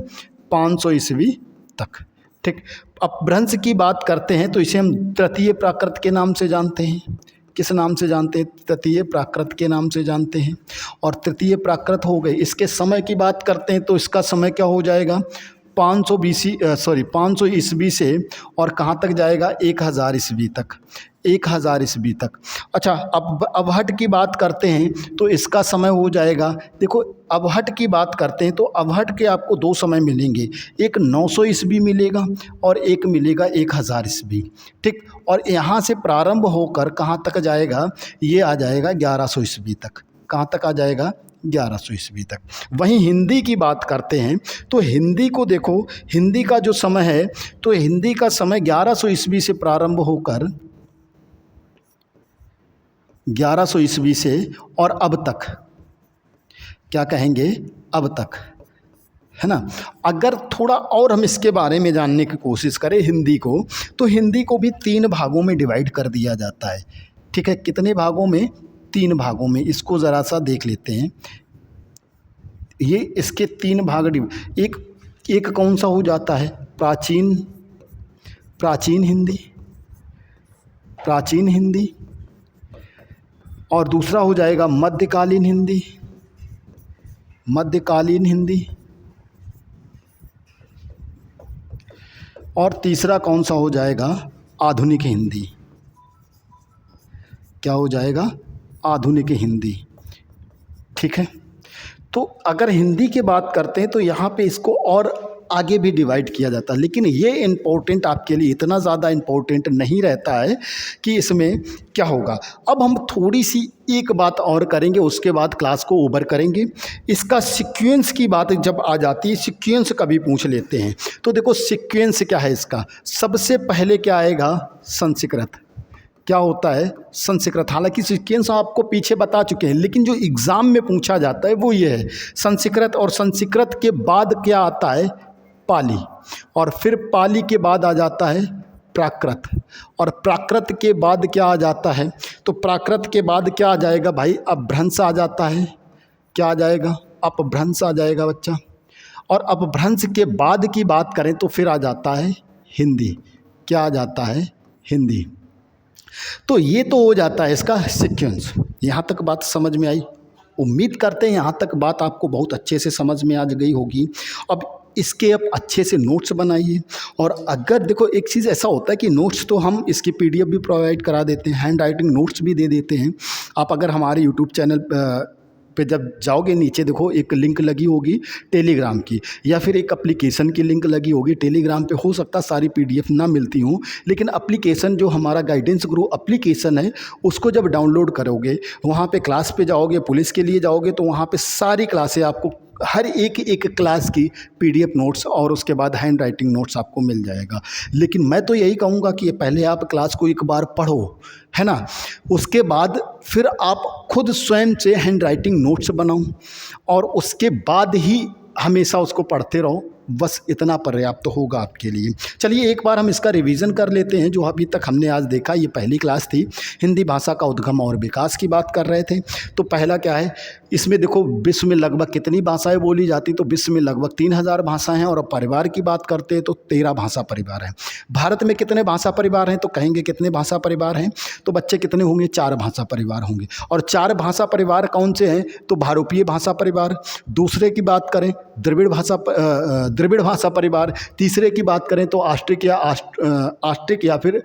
500 ईस्वी तक। ठीक, अपभ्रंश की बात करते हैं तो इसे हम तृतीय प्राकृत के नाम से जानते हैं। किस नाम से जानते हैं, तृतीय प्राकृत के नाम से जानते हैं। और तृतीय प्राकृत हो गई, इसके समय की बात करते हैं तो इसका समय क्या हो जाएगा, 500 ईस्वी से और कहाँ तक जाएगा, 1000 ईस्वी तक, 1000 ईस्वी तक। अच्छा, अब अवहट की बात करते हैं तो इसका समय हो जाएगा, देखो अवहट की बात करते हैं तो अवहट के आपको 2 समय मिलेंगे, एक 900 ईस्वी मिलेगा और एक मिलेगा 1000 ईस्वी। ठीक, और यहाँ से प्रारंभ होकर कहाँ तक जाएगा, ये आ जाएगा 1100 ईस्वी तक। कहाँ तक आ जाएगा, 1100 ईस्वी तक। वहीं हिंदी की बात करते हैं तो हिंदी को देखो, हिंदी का जो समय है तो हिंदी का समय 1100 ईस्वी से प्रारंभ होकर 1100 ईस्वी से और अब तक, क्या कहेंगे, अब तक, है ना। अगर थोड़ा और हम इसके बारे में जानने की कोशिश करें हिंदी को, तो हिंदी को भी 3 भागों में डिवाइड कर दिया जाता है। ठीक है, कितने भागों में, 3 भागों में, इसको ज़रा सा देख लेते हैं। ये इसके 3 भाग एक कौन सा हो जाता है? प्राचीन हिंदी, और दूसरा हो जाएगा मध्यकालीन हिंदी, और तीसरा कौन सा हो जाएगा? आधुनिक हिंदी। क्या हो जाएगा? आधुनिक हिंदी। ठीक है, तो अगर हिंदी की बात करते हैं तो यहाँ पे इसको और आगे भी डिवाइड किया जाता है, लेकिन ये इम्पोर्टेंट आपके लिए इतना ज़्यादा इम्पोर्टेंट नहीं रहता है कि इसमें क्या होगा। अब हम थोड़ी सी एक बात और करेंगे, उसके बाद क्लास को ओवर करेंगे। इसका सीक्वेंस की बात जब आ जाती है, सीक्वेंस का भी पूछ लेते हैं, तो देखो सीक्वेंस क्या है इसका। सबसे पहले क्या आएगा? संस्कृत। क्या होता है? संस्कृत। हालांकि सीक्वेंस आपको पीछे बता चुके हैं, लेकिन जो एग्ज़ाम में पूछा जाता है वो ये है संस्कृत, और संस्कृत के बाद क्या आता है? पाली, और फिर पाली के बाद आ जाता है प्राकृत, और प्राकृत के बाद क्या आ जाता है? तो प्राकृत के बाद क्या आ जाएगा भाई? अपभ्रंश आ जाता है। क्या आ जाएगा? अपभ्रंश आ जाएगा बच्चा। और अपभ्रंश के बाद की बात करें तो फिर आ जाता है हिंदी। क्या आ जाता है? हिंदी। तो ये तो हो जाता है इसका सीक्वेंस। यहाँ तक बात समझ में आई? उम्मीद करते हैं यहाँ तक बात आपको बहुत अच्छे से समझ में आ गई होगी। अब इसके अब अच्छे से नोट्स बनाइए, और अगर देखो एक चीज़ ऐसा होता है कि नोट्स तो हम इसकी पीडीएफ भी प्रोवाइड करा देते हैं, हैंड राइटिंग नोट्स भी दे देते हैं। आप अगर हमारे यूट्यूब चैनल पे जब जाओगे, नीचे देखो एक लिंक लगी होगी टेलीग्राम की, या फिर एक एप्लीकेशन की लिंक लगी होगी। टेलीग्राम पे हो सकता सारी पीडीएफ ना मिलती हूँ, लेकिन एप्लीकेशन जो हमारा गाइडेंस गुरु एप्लीकेशन है उसको जब डाउनलोड करोगे, वहाँ पे क्लास पे जाओगे, पुलिस के लिए जाओगे, तो वहाँ पे सारी क्लासें आपको, हर एक क्लास की पीडीएफ नोट्स और उसके बाद हैंड राइटिंग नोट्स आपको मिल जाएगा। लेकिन मैं तो यही कहूँगा कि पहले आप क्लास को एक बार पढ़ो, है ना, उसके बाद फिर आप खुद स्वयं से हैंड राइटिंग नोट्स बनाओ, और उसके बाद ही हमेशा उसको पढ़ते रहो। बस इतना पर्याप्त होगा आपके लिए। चलिए एक बार हम इसका रिवीजन कर लेते हैं। जो अभी तक हमने आज देखा, ये पहली क्लास थी, हिंदी भाषा का उद्गम और विकास की बात कर रहे थे। तो पहला क्या है, इसमें देखो विश्व में लगभग कितनी भाषाएं बोली जाती, तो विश्व में लगभग 3000 भाषाएं हैं। और अब परिवार की बात करते हैं तो 13 भाषा परिवार हैं। भारत में कितने भाषा परिवार हैं, तो कहेंगे कितने भाषा परिवार हैं, तो बच्चे कितने होंगे? 4 भाषा परिवार होंगे। और 4 भाषा परिवार कौन से हैं? तो बहुरूपीय भाषा परिवार। दूसरे की बात करें द्रविड़ भाषा परिवार। तीसरे की बात करें तो आस्ट्रिक या फिर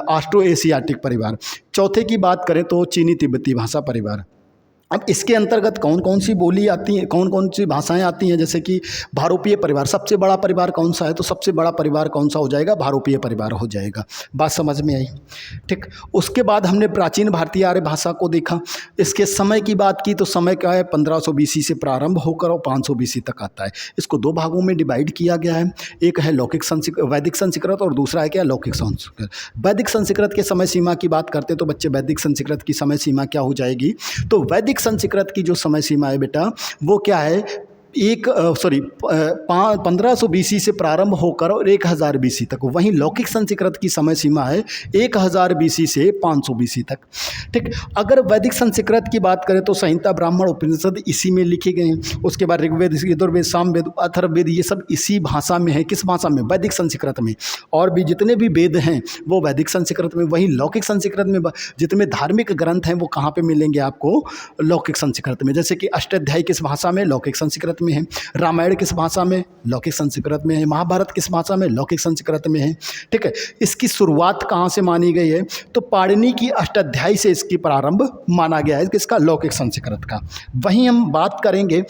ऑस्ट्रो एशियाटिक परिवार। चौथे की बात करें तो चीनी तिब्बती भाषा परिवार। अब इसके अंतर्गत कौन कौन सी बोली आती हैं, कौन कौन सी भाषाएं आती हैं? जैसे कि बहुरूपीय परिवार। सबसे बड़ा परिवार कौन सा है? तो सबसे बड़ा परिवार कौन सा हो जाएगा? बहुरूपीय परिवार हो जाएगा। बात समझ में आई? ठीक। उसके बाद हमने प्राचीन भारतीय आर्य भाषा को देखा। इसके समय की बात की तो समय क्या है? 1500 BC से प्रारंभ होकर और 500 BC तक आता है। इसको 2 भागों में डिवाइड किया गया है। एक है वैदिक संस्कृत, और दूसरा है क्या? लौकिक संस्कृत। वैदिक संस्कृत के समय सीमा की बात करते तो बच्चे वैदिक संस्कृत की समय सीमा क्या हो जाएगी? तो वैदिक संस्कृत की जो समय सीमा है बेटा, वो क्या है? 1500 BC से प्रारंभ होकर और 1000 BC तक। वहीं लौकिक संस्कृत की समय सीमा है 1000 BC से 500 BC तक। ठीक। अगर वैदिक संस्कृत की बात करें तो संहिता, ब्राह्मण, उपनिषद इसी में लिखे गए हैं। उसके बाद ऋग्वेद, यजुर्वेद, सामवेद, अथर्ववेद, ये सब इसी भाषा में है। किस भाषा में? वैदिक संस्कृत में। और भी जितने भी वेद हैं वो वैदिक संस्कृत में। वहीं लौकिक संस्कृत में जितने धार्मिक ग्रंथ हैं वो कहाँ पे मिलेंगे आपको? लौकिक संस्कृत में। जैसे कि अष्टाध्यायी किस भाषा में? लौकिक संस्कृत में है। रामायण किस भाषा में? लौकिक संस्कृत में है। महाभारत किस भाषा में? लौकिक संस्कृत में है। ठीक है। इसकी शुरुआत कहाँ से मानी गई है? तो पाणिनि की अष्टाध्यायी से इसकी प्रारंभ माना गया है, किसका? लौकिक संस्कृत का। वहीं हम बात करेंगे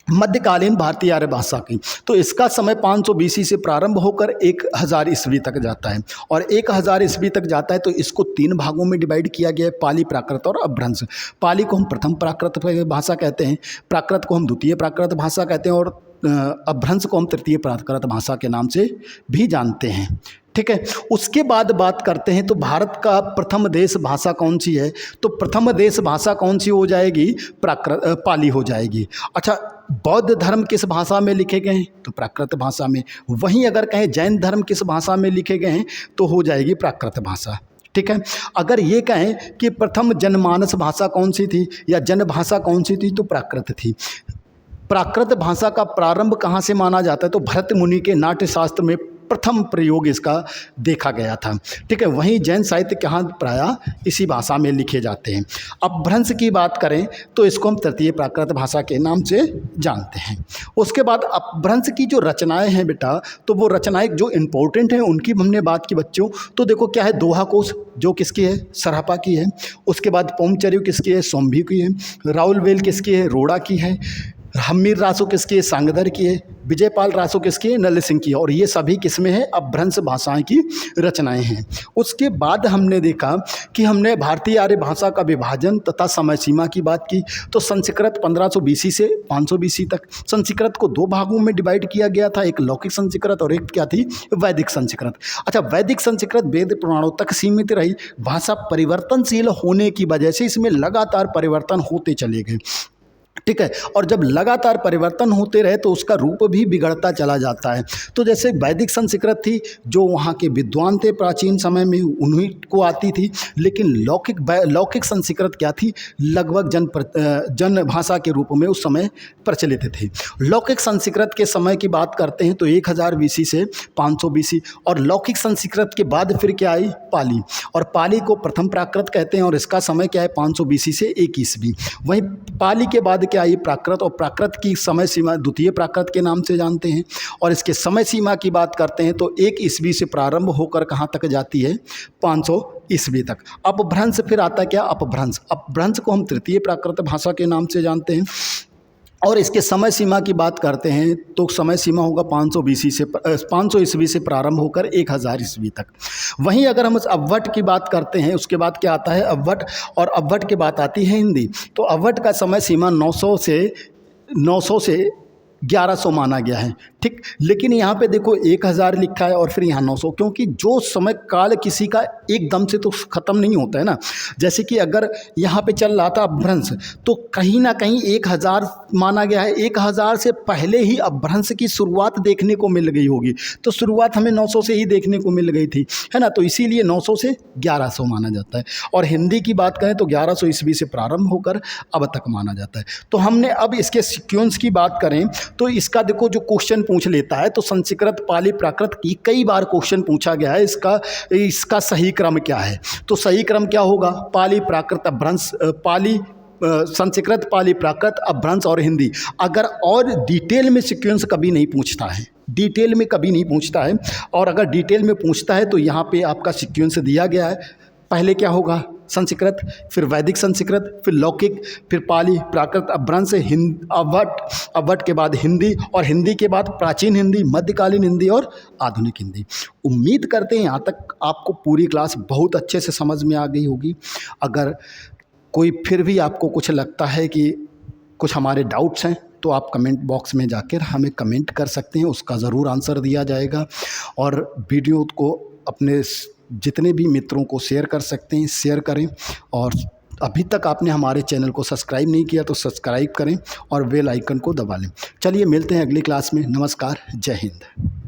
मध्यकालीन भारतीय आर्य भाषा की, तो इसका समय 500 BC से प्रारंभ होकर 1000 ईस्वी तक जाता है। और 1000 ईस्वी तक जाता है तो इसको 3 भागों में डिवाइड किया गया है, पाली, प्राकृत और अपभ्रंश। पाली को हम प्रथम प्राकृत भाषा कहते हैं, प्राकृत को हम द्वितीय प्राकृत भाषा कहते हैं, और अपभ्रंश को हम तृतीय प्राकृत भाषा के नाम से भी जानते हैं। ठीक है। उसके बाद बात करते हैं तो भारत का प्रथम देश भाषा कौन सी है? तो प्रथम देश भाषा कौन सी हो जाएगी? पाली हो जाएगी। अच्छा, बौद्ध धर्म किस भाषा में लिखे गए हैं? तो प्राकृत भाषा में। वहीं अगर कहें जैन धर्म किस भाषा में लिखे गए हैं तो हो जाएगी प्राकृत भाषा। ठीक है। अगर ये कहें कि प्रथम जनमानस भाषा कौन सी थी या जनभाषा कौन सी थी, तो प्राकृत थी। प्राकृत भाषा का प्रारंभ कहाँ से माना जाता है, तो भरत मुनि के नाट्य शास्त्र में प्रथम प्रयोग इसका देखा गया था। ठीक है। वहीं जैन साहित्य कहाँ प्रायः इसी भाषा में लिखे जाते हैं। अपभ्रंश की बात करें तो इसको हम तृतीय प्राकृत भाषा के नाम से जानते हैं। उसके बाद अपभ्रंश की जो रचनाएं हैं बेटा, तो वो रचनाएं जो इम्पोर्टेंट हैं उनकी हमने बात की बच्चों। तो देखो क्या है, दोहा कोश जो किसकी है, सरापा की है। उसके बाद पौमचर्यु किसकी है, सोम्भी की है। राउलवेल किसकी है, रोड़ा की है। हम्मीर रासो किसकी है, सांगदर की है। विजयपाल रासो किसकी है, नल सिंह की है। और ये सभी किसमें है, अपभ्रंश भाषाएं की रचनाएं हैं। उसके बाद हमने देखा कि हमने भारतीय आर्य भाषा का विभाजन तथा समय सीमा की बात की। तो संस्कृत 1500 BC से 500 BC तक संस्कृत को दो भागों में डिवाइड किया गया था, एक लौकिक संस्कृत और एक क्या थी, वैदिक संस्कृत। अच्छा, वैदिक संस्कृत वेद पुराणों तक सीमित रही। भाषा परिवर्तनशील होने की वजह से इसमें लगातार परिवर्तन होते चले गए। ठीक है। और जब लगातार परिवर्तन होते रहे तो उसका रूप भी बिगड़ता चला जाता है। तो जैसे वैदिक संस्कृत थी, जो वहाँ के विद्वान थे प्राचीन समय में उन्हीं को आती थी। लेकिन लौकिक संस्कृत क्या थी, लगभग जन भाषा के रूप में उस समय प्रचलित थे। लौकिक संस्कृत के समय की बात करते हैं तो 1000 BC से 500 BC। और लौकिक संस्कृत के बाद फिर क्या आई, पाली। और पाली को प्रथम प्राकृत कहते हैं और इसका समय क्या है, 500 BC से 1 ईस्वी। वहीं पाली के बाद क्या आई, प्राकृत। और प्राकृत की समय सीमा द्वितीय प्राकृत के नाम से जानते हैं। और इसके समय सीमा की बात करते हैं तो 1 ईस्वी से प्रारंभ होकर कहाँ तक जाती है, 500 ईस्वी तक। अपभ्रंश फिर आता क्या, अपभ्रंश। अपभ्रंश को हम तृतीय प्राकृत भाषा के नाम से जानते हैं। और इसके समय सीमा की बात करते हैं तो समय सीमा होगा 500 ईस्वी से प्रारंभ होकर 1000 ईस्वी तक। वहीं अगर हम अव्वट की बात करते हैं, उसके बाद क्या आता है, अव्वट। और अव्वट के बाद आती है हिंदी। तो अव्वट का समय सीमा 900 से 1100 माना गया है। ठीक। लेकिन यहाँ पे देखो 1000 लिखा है और फिर यहाँ 900, क्योंकि जो समय काल किसी का एकदम से तो ख़त्म नहीं होता है ना। जैसे कि अगर यहाँ पे चल रहा था अपभ्रंश, तो कहीं ना कहीं 1000 माना गया है। 1000 से पहले ही अपभ्रंश की शुरुआत देखने को मिल गई होगी। तो शुरुआत हमें 900 से ही देखने को मिल गई थी, है ना। तो इसीलिए 900 से 1100 माना जाता है। और हिंदी की बात करें तो 1100 ईस्वी से प्रारंभ होकर अब तक माना जाता है। तो हमने अब इसके सीक्वेंस की बात करें तो इसका देखो जो क्वेश्चन पूछ लेता है, तो संस्कृत पाली प्राकृत की कई बार क्वेश्चन पूछा गया है, इसका सही क्रम क्या है। तो सही क्रम क्या होगा, पाली प्राकृत अपभ्रंश, संस्कृत पाली प्राकृत अपभ्रंश और हिंदी। अगर और डिटेल में सीक्वेंस कभी नहीं पूछता है, डिटेल में कभी नहीं पूछता है। और अगर डिटेल में पूछता है तो यहाँ पे आपका सीक्वेंस दिया गया है। पहले क्या होगा, संस्कृत, फिर वैदिक संस्कृत, फिर लौकिक, फिर पाली प्राकृत अपभ्रंश, अव्वट के बाद हिंदी, और हिंदी के बाद प्राचीन हिंदी, मध्यकालीन हिंदी और आधुनिक हिंदी। उम्मीद करते हैं यहाँ तक आपको पूरी क्लास बहुत अच्छे से समझ में आ गई होगी। अगर कोई फिर भी आपको कुछ लगता है कि कुछ हमारे डाउट्स हैं तो आप कमेंट बॉक्स में जाकर हमें कमेंट कर सकते हैं, उसका ज़रूर आंसर दिया जाएगा। और वीडियो को अपने जितने भी मित्रों को शेयर कर सकते हैं, शेयर करें। और अभी तक आपने हमारे चैनल को सब्सक्राइब नहीं किया तो सब्सक्राइब करें और बेल आइकन को दबा लें। चलिए मिलते हैं अगली क्लास में। नमस्कार, जय हिंद।